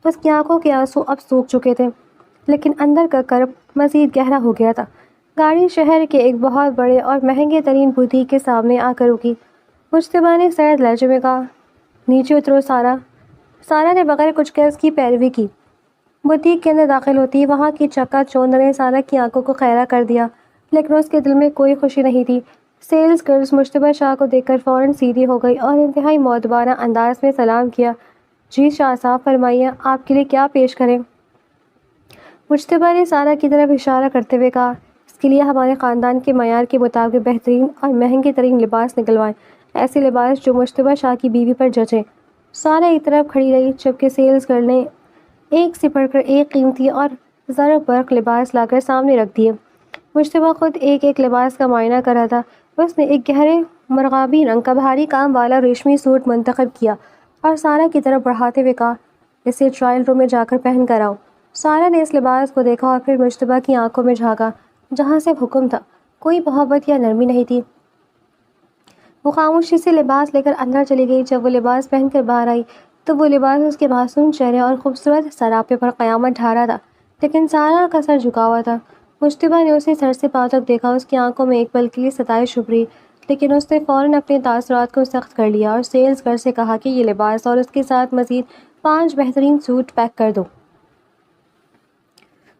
A: اس کی آنکھوں کے آنسو اب سوکھ چکے تھے، لیکن اندر کا کرب مزید گہرا ہو گیا تھا۔ گاڑی شہر کے ایک بہت بڑے اور مہنگے ترین بوتیک کے سامنے آ کر رکی۔ مشتبہ نے سرد لہجے میں کہا، نیچے اترو سارا۔ سارا نے بغیر کچھ کہے اس کی پیروی کی۔ بوتیک کے اندر داخل ہوتی وہاں کی چکا چوندھ نے سارا کی آنکھوں کو خیرہ کر دیا، لیکن اس کے دل میں کوئی خوشی نہیں تھی۔ سیلز گرلز مشتبہ شاہ کو دیکھ کر فوراً سیدھی ہو گئی اور انتہائی مؤدبانہ انداز میں سلام کیا۔ جی شاہ صاحب، فرمائیے آپ کے لیے کیا پیش کریں؟ مشتبہ نے سارا کی طرف اشارہ کرتے ہوئے کہا، اس کے لیے ہمارے خاندان کے معیار کے مطابق بہترین اور مہنگے ترین لباس نکلوائیں، ایسے لباس جو مشتبہ شاہ کی بیوی پر جچیں۔ سارا ایک طرف کھڑی رہی جبکہ سیلز گرل نے ایک سے بڑھ کر ایک قیمتی اور زر برق لباس لا کر سامنے رکھ دیے۔ مشتبہ خود ایک لباس کا معائنہ کر رہا تھا۔ اس نے ایک گہرے مرغابی رنگ کا بھاری کام والا ریشمی سوٹ منتخب کیا اور سارا کی طرف بڑھاتے ہوئے کہا، اسے ٹرائل روم میں جا کر پہن کر آؤ۔ سارا نے اس لباس کو دیکھا اور پھر مشتبہ کی آنکھوں میں جھانکا جہاں سے حکم تھا، کوئی محبت یا نرمی نہیں تھی۔ وہ خاموشی سے لباس لے کر اندر چلی گئی۔ جب وہ لباس پہن کر باہر آئی تو وہ لباس اس کے معصوم چہرے اور خوبصورت سراپے پر قیامت ڈھا رہا تھا، لیکن سارا کا سر جھکا ہوا تھا۔ مشتبہ نے اسے سر سے پاؤں تک دیکھا، اس کی آنکھوں میں ایک پل کے لیے ستائش ابھری، لیکن اس نے فوراً اپنے تاثرات کو سخت کر لیا اور سیلز گرل سے کہا کہ یہ لباس اور اس کے ساتھ مزید 5 بہترین سوٹ پیک کر دو۔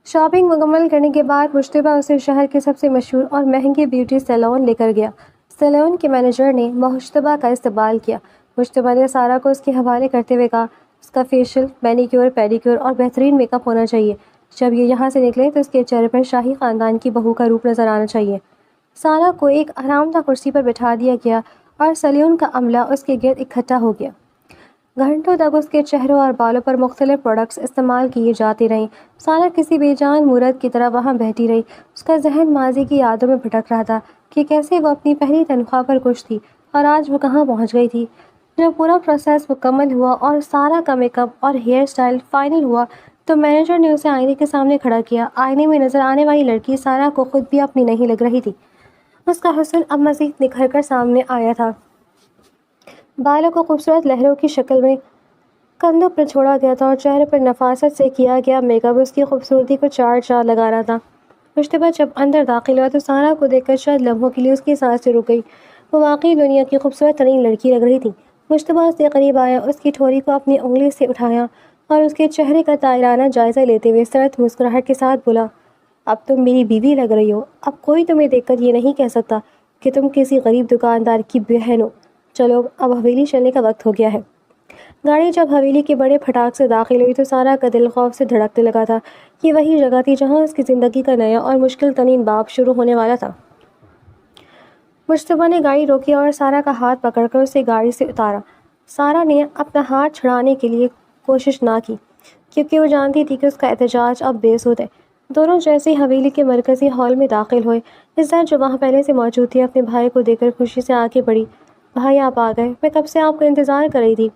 A: شاپنگ مکمل کرنے کے بعد مشتبہ اسے شہر کے سب سے مشہور اور مہنگے بیوٹی سیلون لے کر گیا۔ سیلون کے مینیجر نے مشتبہ کا استقبال کیا۔ مشتبہ نے سارہ کو اس کے حوالے کرتے ہوئے کہا اس کا فیشیل، مینیکیور، پیڈیکیور اور بہترین میک اپ ہونا چاہیے۔ جب یہ یہاں سے نکلے تو اس کے چہرے پر شاہی خاندان کی بہو کا روپ نظر آنا چاہیے۔ سارہ کو ایک آرام دہ کرسی پر بٹھا دیا گیا اور سیلون کا عملہ اس کے گرد اکٹھا ہو گیا۔ گھنٹوں تک اس کے چہروں اور بالوں پر مختلف پروڈکٹس استعمال کیے جاتے رہیں۔ سارہ کسی بے جان مورد کی طرح وہاں بیٹھی رہی۔ اس کا ذہن ماضی کی یادوں میں بھٹک رہا تھا کہ کیسے وہ اپنی پہلی تنخواہ پر خوش تھی اور آج وہ کہاں پہنچ گئی تھی۔ جب پورا پروسیس مکمل ہوا اور سارہ کا میک اپ اور ہیئر سٹائل فائنل ہوا تو مینیجر نے اسے آئینے کے سامنے کھڑا کیا۔ آئینے میں نظر آنے والی لڑکی سارہ کو خود بھی اپنی نہیں لگ رہی تھی۔ اس کا حسن اب مزید نکھر کر سامنے آیا تھا۔ بالوں کو خوبصورت لہروں کی شکل میں کندھوں پر چھوڑا گیا تھا اور چہرے پر نفاست سے کیا گیا میک اپ اس کی خوبصورتی کو چار چاند لگا رہا تھا۔ مشتبہ جب اندر داخل ہوا تو سارہ کو دیکھ کر شاید لمحوں کے لیے اس کی سانسیں رک گئی۔ وہ واقعی دنیا کی خوبصورت ترین لڑکی لگ رہی تھی۔ مشتبہ اس کے قریب آیا، اس کی ٹھوڑی کو اپنی انگلی سے اٹھایا اور اس کے چہرے کا طائرانہ جائزہ لیتے ہوئے سرد مسکراہٹ کے ساتھ بولا، اب تم میری بیوی لگ رہی ہو۔ اب کوئی تمہیں دیکھ کر یہ نہیں کہہ سکتا کہ تم کسی غریب دکاندار کی بہن ہو۔ چلو اب حویلی چلنے کا وقت ہو گیا ہے۔ گاڑی جب حویلی کے بڑے پھٹاک سے داخل ہوئی تو سارہ کا دل خوف سے دھڑکنے لگا تھا۔ یہ وہی جگہ تھی جہاں اس کی زندگی کا نیا اور مشکل ترین باب شروع ہونے والا تھا۔ مشتبہ نے گاڑی روکی اور سارہ کا ہاتھ پکڑ کر اسے گاڑی سے اتارا۔ سارہ نے اپنا ہاتھ چھڑانے کے لیے کوشش نہ کی کیونکہ وہ جانتی تھی کہ اس کا احتجاج اب بے سود ہے۔ دونوں جیسے ہی حویلی کے مرکزی ہال میں داخل ہوئے، عزت جو وہاں پہلے سے موجود تھی اپنے بھائی کو دیکھ کر خوشی سے آگے بڑھی۔ بھائی آپ آ گئے، میں کب سے آپ کا انتظار کر رہی تھی۔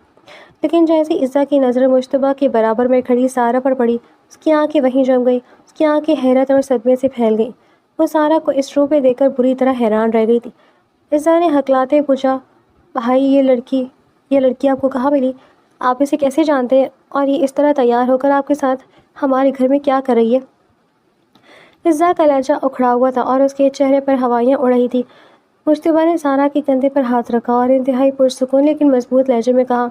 A: لیکن جیسے عزت کی نظر مشتبہ کے برابر میں کھڑی سارہ پر پڑی، اس کی آنکھیں وہیں جم گئی، اس کی آنکھیں حیرت اور صدمے سے پھیل گئیں۔ وہ سارہ کو اس روپ میں دیکھ کر بری طرح حیران رہ گئی تھی۔ عزت نے ہکلاتے پوچھا، بھائی یہ لڑکی آپ کو کہاں ملی؟ آپ اسے کیسے جانتے ہیں اور یہ اس طرح تیار ہو کر آپ کے ساتھ ہمارے گھر میں کیا کر رہی ہے؟ عزت کا لہجہ اکھڑا ہوا تھا اور اس کے چہرے پر ہوائیاں اڑ رہی تھی۔ مشتبہ نے سارہ کے کندھے پر ہاتھ رکھا اور انتہائی پرسکون لیکن مضبوط لہجے میں کہا،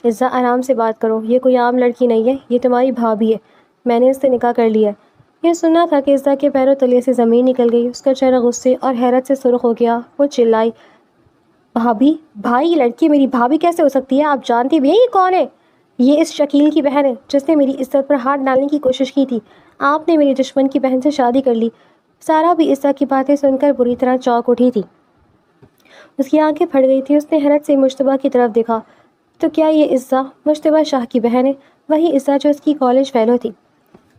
A: عزت آرام سے بات کرو، یہ کوئی عام لڑکی نہیں ہے، یہ تمہاری بھابھی ہے، میں نے اس سے نکاح کر لیا ہے۔ یہ سننا تھا کہ عزت کے پیروں تلے سے زمین نکل گئی۔ اس کا چہرہ غصے اور حیرت سے سرخ ہو گیا۔ وہ چلائی، بھابھی؟ بھائی یہ لڑکی میری بھابھی کیسے ہو سکتی ہے؟ آپ جانتی بھی ہیں یہ کون ہے؟ یہ اس شکیل کی بہن ہے جس نے میری عزت پر ہاتھ ڈالنے کی کوشش کی تھی۔ آپ نے میری دشمن کی بہن سے شادی کر لی۔ سارہ بھی عزت کی باتیں سن کر بری طرح چونک اٹھی تھی۔ اس کی آنکھیں پھٹ گئی تھی۔ اس نے حیرت سے مشتبہ کی طرف دیکھا، تو کیا یہ عزت مشتبہ شاہ کی بہن ہے؟ وہی عزت جو اس کی کالج فیلو تھی۔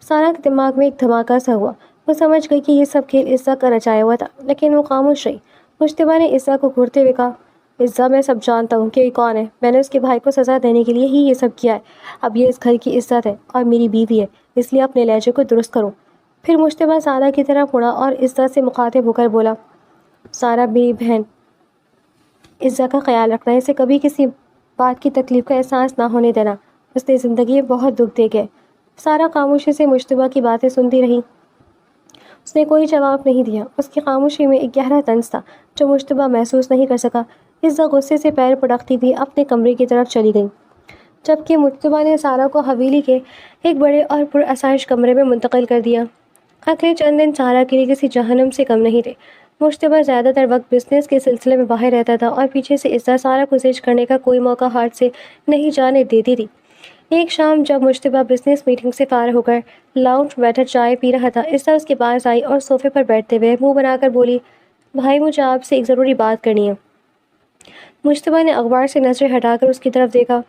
A: سارہ کے دماغ میں ایک دھماکہ سا ہوا۔ وہ سمجھ گئی کہ یہ سب کھیل عزت کا رچایا ہوا تھا، لیکن وہ خاموش رہی۔ مشتبہ نے عزت کو گھورتے ہوئے کہا، عزت میں سب جانتا ہوں کہ یہ کون ہے، میں نے اس کے بھائی کو سزا دینے کے لیے ہی یہ سب کیا ہے۔ اب یہ اس گھر کی عزت ہے اور میری بیوی ہے، اس لیے اپنے لہجے کو درست کرو۔ پھر مشتبہ سارہ کی طرف مڑا اور عزت سے مخاطب ہو کر بولا، سارہ میری بہن، عزت کا خیال رکھنا، اسے کبھی کسی بات کی تکلیف کا احساس نہ ہونے دینا، اس نے زندگی میں بہت دکھ دے گئے۔ سارہ خاموشی سے مشتبہ کی باتیں سنتی رہی۔ اس نے کوئی جواب نہیں دیا۔ اس کی خاموشی میں ایک گہرا طنز تھا جو مشتبہ محسوس نہیں کر سکا۔ عزت غصے سے پیر پٹکتی ہوئی اپنے کمرے کی طرف چلی گئی، جبکہ مشتبہ نے سارہ کو حویلی کے ایک بڑے اور پرآسائش کمرے میں منتقل کر دیا۔ اگلے چند دن سارہ کے لیے کسی جہنم سے کم نہیں تھے۔ مشتبہ زیادہ تر وقت بزنس کے سلسلے میں باہر رہتا تھا اور پیچھے سے عزت سارہ کو زج کرنے کا کوئی موقع ہاتھ سے نہیں جانے دیتی تھی۔ ایک شام جب مشتبہ بزنس میٹنگ سے فارغ ہو کر لاؤنج میں بیٹھا چائے پی رہا تھا، عزت اس کے پاس آئی اور صوفے پر بیٹھتے ہوئے منہ بنا کر بولی، بھائی مجھے آپ سے ایک ضروری بات کرنی ہے۔ مشتبہ نے اخبار سے نظریں ہٹا کر اس کی طرف دیکھا۔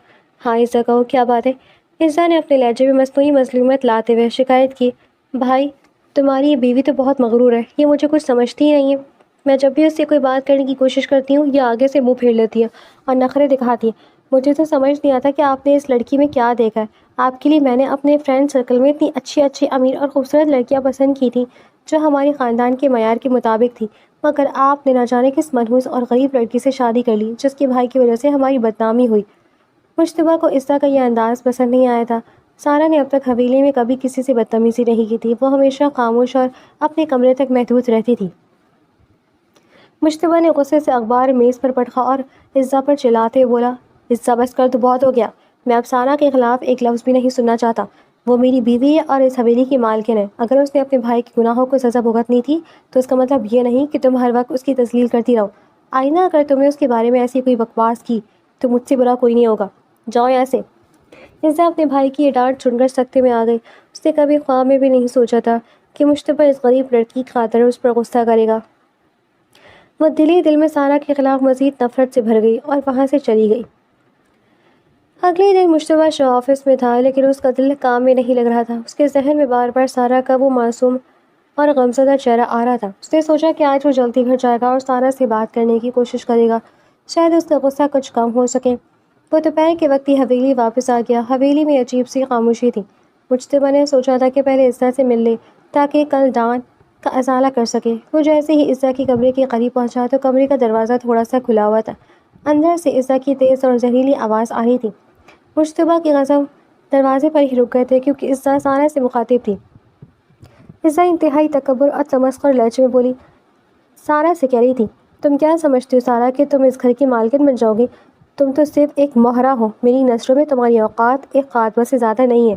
A: ہاں عزت کہو، کیا بات ہے؟ عزت نے اپنے لہجے میں مصنوعی مظلومیت لاتے ہوئے شکایت کی، بھائی تمہاری یہ بیوی تو بہت مغرور ہے، یہ مجھے کچھ سمجھتی ہی نہیں ہے۔ میں جب بھی اس سے کوئی بات کرنے کی کوشش کرتی ہوں یہ آگے سے منہ پھیر لیتی ہے اور نخرے دکھاتی ہے۔ مجھے تو سمجھ نہیں آتا کہ آپ نے اس لڑکی میں کیا دیکھا ہے۔ آپ کے لیے میں نے اپنے فرینڈ سرکل میں اتنی اچھی امیر اور خوبصورت لڑکیاں پسند کی تھیں جو ہمارے خاندان کے معیار کے مطابق تھی، مگر آپ نے نہ جانے کس منحوس اور غریب لڑکی سے شادی کر لی جس کے بھائی کی وجہ سے ہماری بدنامی ہوئی۔ مشتبہ کو عزت کا یہ انداز پسند نہیں آیا تھا۔ سارہ نے اب تک حویلی میں کبھی کسی سے بدتمیزی نہیں کی تھی۔ وہ ہمیشہ خاموش اور اپنے کمرے تک محدود رہتی تھی۔ مشتبہ نے غصے سے اخبار میز پر پٹکا اور عزا پر چلاتے ہوئے بولا، عزا بس کر، تو بہت ہو گیا، میں اب سارا کے خلاف ایک لفظ بھی نہیں سننا چاہتا۔ وہ میری بیوی ہے اور اس حویلی کی مالکن ہے۔ اگر اس نے اپنے بھائی کے گناہوں کو سزا بھگتنی تھی تو اس کا مطلب یہ نہیں کہ تم ہر وقت اس کی تذلیل کرتی رہو۔ آئندہ اگر تم نے اس کے بارے میں ایسی کوئی بکواس کی تو مجھ سے برا کوئی نہیں ہوگا، جاؤ یہاں سے۔ عزا اپنے بھائی کی یہ ڈانٹ سن کر سکتے میں آ گئی۔ اس نے کبھی خواب میں بھی نہیں سوچا تھا کہ مشتبہ اس غریب لڑکی کی خاطر اس پر غصہ کرے گا۔ وہ دل میں سارا کے خلاف مزید نفرت سے بھر گئی اور وہاں سے چلی گئی۔ اگلے دن مشتبہ شاہ آفس میں تھا، لیکن اس کا دل کام میں نہیں لگ رہا تھا۔ اس کے ذہن میں بار بار سارا کا وہ معصوم اور غمزدہ چہرہ آ رہا تھا۔ اس نے سوچا کہ آج وہ جلدی گھر جائے گا اور سارا سے بات کرنے کی کوشش کرے گا، شاید اس کا غصہ کچھ کم ہو سکے۔ وہ دوپہر کے وقت ہی حویلی واپس آ گیا۔ حویلی میں عجیب سی خاموشی تھی۔ مشتبہ نے سوچا تھا کہ پہلے عزا سے مل لے تاکہ کل ڈان کا ازالہ کر سکے۔ وہ جیسے ہی عزا کے کمرے کے قریب پہنچا تو کمرے کا دروازہ تھوڑا سا کھلا ہوا تھا۔ اندر سے عزا کی تیز اور زہریلی آواز آ رہی تھی۔ مشتبہ کے غضب دروازے پر ہی رک گئے تھے کیونکہ عزا سارا سے مخاطب تھی۔ عزا انتہائی تکبر اور تمسخر لہجے میں بولی، سارا سے کہہ رہی تھی، تم کیا سمجھتی ہو سارا کہ تم اس گھر کی مالکن بن جاؤ گی؟ تم تو صرف ایک مہرہ ہو۔ میری نظروں میں تمہاری اوقات ایک خادمہ سے زیادہ نہیں ہے۔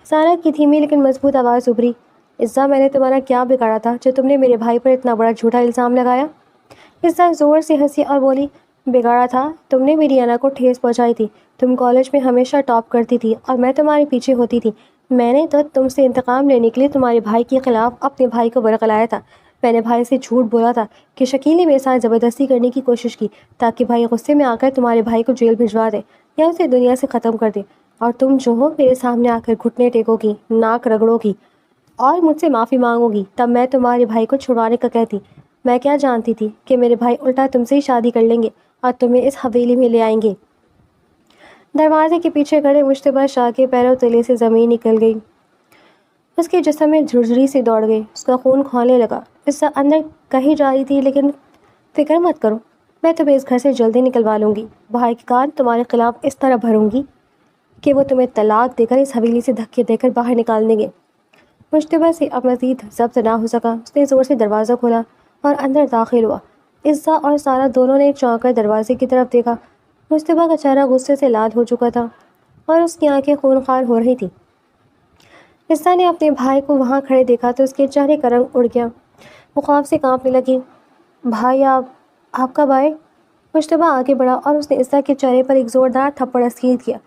A: سارا کی دھیمی لیکن مضبوط آواز ابھری، عزا میں نے تمہارا کیا بگاڑا تھا جو تم نے میرے بھائی پر اتنا بڑا جھوٹا الزام لگایا؟ عزا زور سے ہنسی اور بولی، بگاڑا تھا؟ تم نے میری انا کو ٹھیس پہنچائی تھی۔ تم کالج میں ہمیشہ ٹاپ کرتی تھی اور میں تمہارے پیچھے ہوتی تھی۔ میں نے تو تم سے انتقام لینے کے لیے تمہارے بھائی کے خلاف اپنے بھائی کو برگلایا تھا۔ میں نے بھائی سے جھوٹ بولا تھا کہ شکیل نے میرے ساتھ زبردستی کرنے کی کوشش کی تاکہ بھائی غصے میں آ کر تمہارے بھائی کو جیل بھجوا دے یا اسے دنیا سے ختم کر دے، اور تم جو ہو میرے سامنے آ کر گھٹنے ٹیکو گی، ناک رگڑو گی اور مجھ سے معافی مانگو گی، تب میں تمہارے بھائی کو چھڑوانے کا کہتی۔ میں کیا جانتی تھی کہ میرے بھائی الٹا تم سے ہی شادی کر لیں گے اور تمہیں اس حویلی میں لے آئیں گے۔ دروازے کے پیچھے کھڑے مشتبہ شاہ کے پیروں تلے سے زمین نکل گئی۔ اس کے جسم میں جھرجھری سے دوڑ گئی، اس کا خون کھولنے لگا۔ عزا اندر کہی جا رہی تھی، لیکن فکر مت کرو، میں تمہیں اس گھر سے جلدی نکلوا لوں گی۔ بھائی کے کان تمہارے خلاف اس طرح بھروں گی کہ وہ تمہیں طلاق دے کر اس حویلی سے دھکے دے کر باہر نکال دیں گے۔ مشتبہ سے اب مزید ضبط نہ ہو سکا۔ اس نے زور سے دروازہ کھولا اور اندر داخل ہوا۔ عزا اور سارا دونوں نے چونک کر دروازے کی طرف دیکھا۔ مشتبہ کا چہرہ غصے سے لال ہو چکا تھا اور اس کی آنکھیں خونخوار ہو رہی تھیں۔ عزا نے اپنے بھائی کو وہاں کھڑے دیکھا تو اس کے چہرے کا رنگ اڑ گیا۔ وہ خوف سے کانپنے لگی۔ بھائی آپ کب آئے؟ مشتبہ آگے بڑھا اور اس نے عزا کے چہرے پر ایک زوردار تھپڑ اسیر کیا۔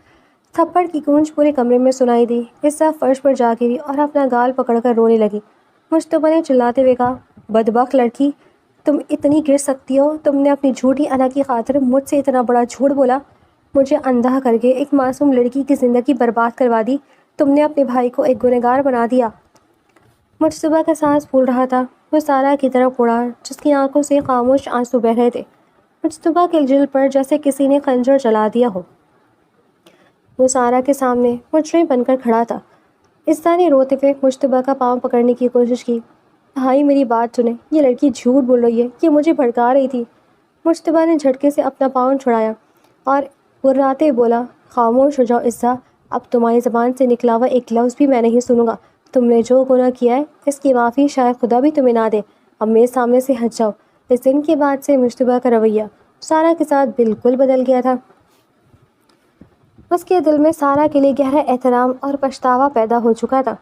A: تھپڑ کی گونج پورے کمرے میں سنائی دی۔ عزا فرش پر جا گری اور اپنا گال پکڑ کر رونے لگی۔ مشتبہ نے چلاتے ہوئے کہا، بدبخت لڑکی، تم اتنی گر سکتی ہو؟ تم نے اپنی جھوٹی انا کی خاطر مجھ سے اتنا بڑا جھوٹ بولا، مجھے اندھا کر کے ایک معصوم لڑکی کی زندگی برباد کروا دی۔ تم نے اپنے بھائی کو ایک گنہگار بنا دیا۔ مشتبہ کا سانس پھول رہا تھا۔ وہ سارا کی طرف اڑا جس کی آنکھوں سے خاموش آنسو بہہ رہے تھے۔ مشتبہ کے جلد پر جیسے کسی نے خنجر چلا دیا ہو۔ وہ سارا کے سامنے مجرم بن کر کھڑا تھا۔ عزا نے روتے ہوئے مشتبہ کا پاؤں پکڑنے کی کوشش کی۔ بھائی میری بات سنیں، یہ لڑکی جھوٹ بول رہی ہے، یہ مجھے بھڑکا رہی تھی۔ مشتبہ نے جھٹکے سے اپنا پاؤں چھڑایا اور گراتے بولا، خاموش ہو جاؤ عزا، اب تمہاری زبان سے نکلا ہوا ایک لفظ بھی میں نہیں سنوں گا۔ تم نے جو گناہ کیا ہے اس کی معافی شاید خدا بھی تمہیں نہ دے۔ اب میرے سامنے سے ہٹ جاؤ۔ اس دن کے بعد سے مشتبہ کا رویہ سارا کے ساتھ بالکل بدل گیا تھا۔ اس کے دل میں سارا کے لیے گہرا احترام اور پچھتاوا پیدا ہو چکا تھا۔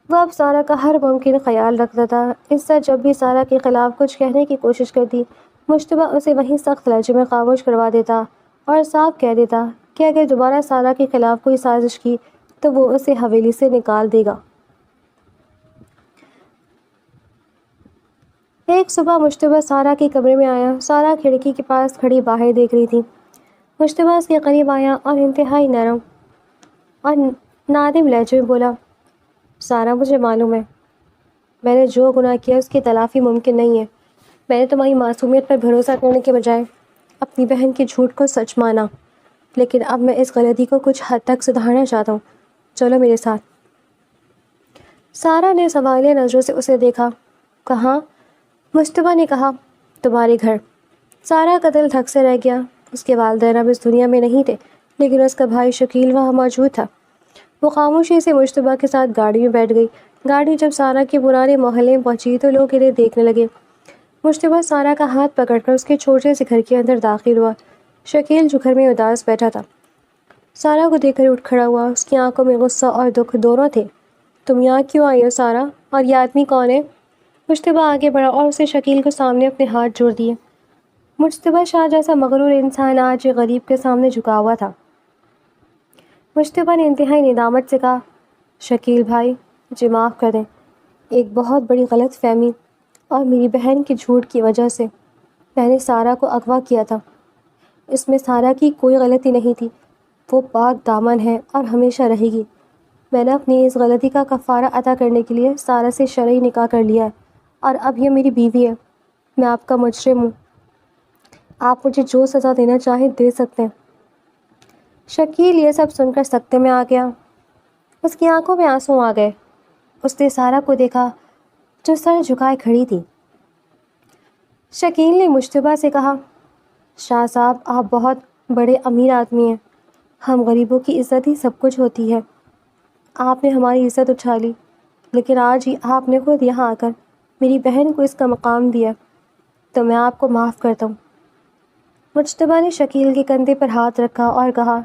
A: وہ اب سارا کا ہر ممکن خیال رکھتا تھا۔ عزا جب بھی سارا کے خلاف کچھ کہنے کی کوشش کرتی، مشتبہ اسے وہیں سخت لہجے میں خاموش کروا دیتا اور صاف کہہ دیتا کہ اگر دوبارہ سارا کے خلاف کوئی سازش کی تو وہ اسے حویلی سے نکال دے گا۔ ایک صبح مشتبہ سارا کے کمرے میں آیا۔ سارا کھڑکی کے پاس کھڑی باہر دیکھ رہی تھی۔ مشتبہ اس کے قریب آیا اور انتہائی نرم اور نادم لہجے میں بولا، سارا مجھے معلوم ہے میں نے جو گناہ کیا اس کی تلافی ممکن نہیں ہے۔ میں نے تمہاری معصومیت پر بھروسہ کرنے کے بجائے اپنی بہن کے جھوٹ کو سچ مانا، لیکن اب میں اس غلطی کو کچھ حد تک سدھارنا چاہتا ہوں۔ چلو میرے ساتھ۔ سارا نے سوالیہ نظروں سے اسے دیکھا۔ کہاں؟ مشتبہ نے کہا، تمہارے گھر۔ سارا کا دل دھک سے رہ گیا۔ اس کے والدین اب اس دنیا میں نہیں تھے، لیکن اس کا بھائی شکیل وہاں موجود تھا۔ وہ خاموشی سے مشتبہ کے ساتھ گاڑی میں بیٹھ گئی۔ گاڑی جب سارا کے پرانے محلے میں پہنچی تو لوگ انہیں دیکھنے لگے۔ مشتبہ سارا کا ہاتھ پکڑ کر اس کے چھوٹے سے گھر کے اندر داخل ہوا۔ شکیل جو گھر میں اداس بیٹھا تھا سارا کو دیکھ کر اٹھ کھڑا ہوا۔ اس کی آنکھوں میں غصہ اور دکھ دونوں تھے۔ تم یہاں کیوں آئی ہو سارا؟ اور یہ آدمی کون ہے؟ مشتبہ آگے بڑھا اور اسے شکیل کو سامنے اپنے ہاتھ جوڑ دیے۔ مشتبہ شاہ جیسا مغرور انسان آج ایک غریب کے سامنے جھکا ہوا تھا۔ مشتبہ نے انتہائی ندامت سے کہا، شکیل بھائی مجھے معاف کر دیں، ایک بہت بڑی غلط فہمی اور میری بہن کی جھوٹ کی وجہ سے میں نے سارا کو اغوا کیا تھا۔ اس میں سارا کی کوئی غلطی نہیں تھی، وہ پاک دامن ہے اور ہمیشہ رہے گی۔ میں نے اپنی اس غلطی کا کفارہ ادا کرنے کے لیے سارا سے شرعی نکاح کر لیا ہے اور اب یہ میری بیوی ہے۔ میں آپ کا مجرم ہوں، آپ مجھے جو سزا دینا چاہیں دے سکتے ہیں۔ شکیل یہ سب سن کر سکتے میں آ گیا۔ اس کی آنکھوں میں آنسو آ گئے۔ اس نے سارا کو دیکھا جو سر جھکائے کھڑی تھی۔ شکیل نے مشتبہ سے کہا، شاہ صاحب آپ بہت بڑے امیر آدمی ہیں، ہم غریبوں کی عزت ہی سب کچھ ہوتی ہے۔ آپ نے ہماری عزت اٹھا لی، لیکن آج ہی آپ نے خود یہاں آ کر میری بہن کو اس کا مقام دیا، تو میں آپ کو معاف کرتا ہوں۔ مشتبہ نے شکیل کے کندھے پر ہاتھ رکھا اور کہا،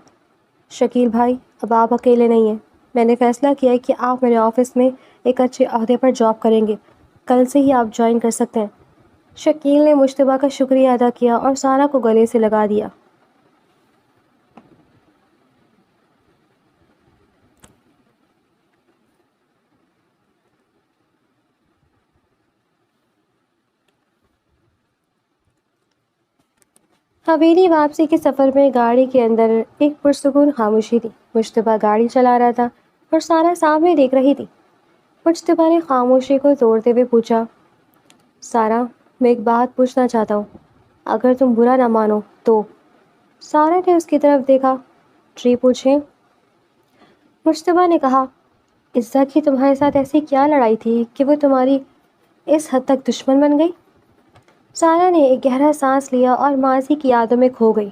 A: شکیل بھائی اب آپ اکیلے نہیں ہیں، میں نے فیصلہ کیا ہے کہ آپ میرے آفس میں ایک اچھے عہدے پر جاب کریں گے، کل سے ہی آپ جوائن کر سکتے ہیں۔ شکیل نے مشتبہ کا شکریہ ادا کیا اور سارا کو گلے سے لگا دیا۔ حویلی واپسی کے سفر میں گاڑی کے اندر ایک پرسکون خاموشی تھی۔ مشتبہ گاڑی چلا رہا تھا اور سارا سامنے دیکھ رہی تھی۔ مشتبہ نے خاموشی کو توڑتے ہوئے پوچھا، سارا میں ایک بات پوچھنا چاہتا ہوں، اگر تم برا نہ مانو تو؟ سارا نے اس کی طرف دیکھا، جی پوچھیں۔ مشتبہ نے کہا، عزت کی تمہارے ساتھ ایسی کیا لڑائی تھی کہ وہ تمہاری اس حد تک دشمن بن گئی؟ سارا نے ایک گہرا سانس لیا اور ماضی کی یادوں میں کھو گئی۔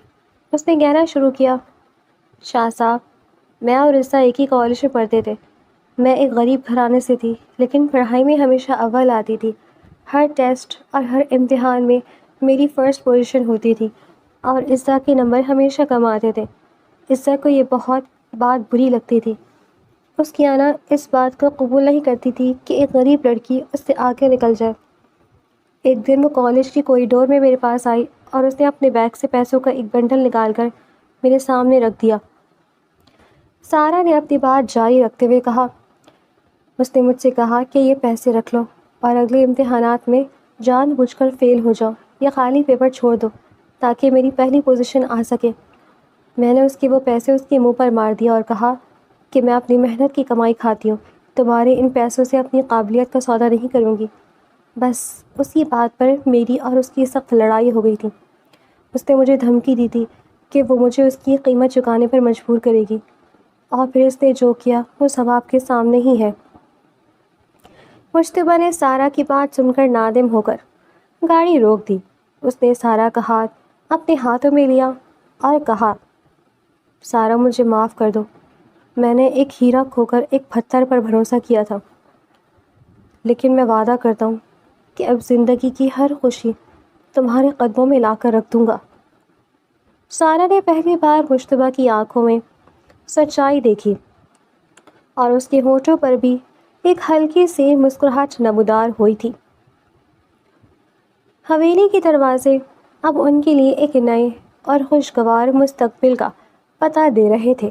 A: اس نے کہنا شروع کیا، شاہ صاحب میں اور عزت ایک ہی کالج میں پڑھتے تھے۔ میں ایک غریب گھرانے سے تھی، لیکن پڑھائی میں ہمیشہ اول آتی تھی۔ ہر ٹیسٹ اور ہر امتحان میں میری فرسٹ پوزیشن ہوتی تھی اور عزت کے نمبر ہمیشہ کم آتے تھے۔ عزت کو یہ بہت بات بری لگتی تھی۔ اس کی انا اس بات کو قبول نہیں کرتی تھی کہ ایک غریب لڑکی اس سے آگے نکل جائے۔ ایک دن وہ کالج کی کوریڈور میں میرے پاس آئی اور اس نے اپنے بیگ سے پیسوں کا ایک بنڈل نکال کر میرے سامنے رکھ دیا۔ سارا نے اپنی بات جاری رکھتے ہوئے کہا، اس نے مجھ سے کہا کہ یہ پیسے رکھ لو اور اگلے امتحانات میں جان بوجھ کر فیل ہو جاؤ یا خالی پیپر چھوڑ دو تاکہ میری پہلی پوزیشن آ سکے۔ میں نے اس کے وہ پیسے اس کے منہ پر مار دیا اور کہا کہ میں اپنی محنت کی کمائی کھاتی ہوں، تمہارے ان پیسوں سے اپنی قابلیت کا سودا نہیں کروں گی۔ بس اسی بات پر میری اور اس کی سخت لڑائی ہو گئی تھی۔ اس نے مجھے دھمکی دی تھی کہ وہ مجھے اس کی قیمت چکانے پر مجبور کرے گی، اور پھر اس نے جو کیا وہ سب آپ کے سامنے ہی ہے۔ مشتبہ نے سارا کی بات سن کر نادم ہو کر گاڑی روک دی۔ اس نے سارا کا ہاتھ اپنے ہاتھوں میں لیا اور کہا، سارا مجھے معاف کر دو، میں نے ایک ہیرا کھو کر ایک پتھر پر بھروسہ کیا تھا، لیکن میں وعدہ کرتا ہوں کہ اب زندگی کی ہر خوشی تمہارے قدموں میں لا کر رکھ دوں گا۔ سارا نے پہلی بار مشتبہ کی آنکھوں میں سچائی دیکھی اور اس کے ہونٹوں پر بھی ایک ہلکی سی مسکراہٹ نمودار ہوئی تھی۔ حویلی کے دروازے اب ان کے لیے ایک نئے اور خوشگوار مستقبل کا پتہ دے رہے تھے۔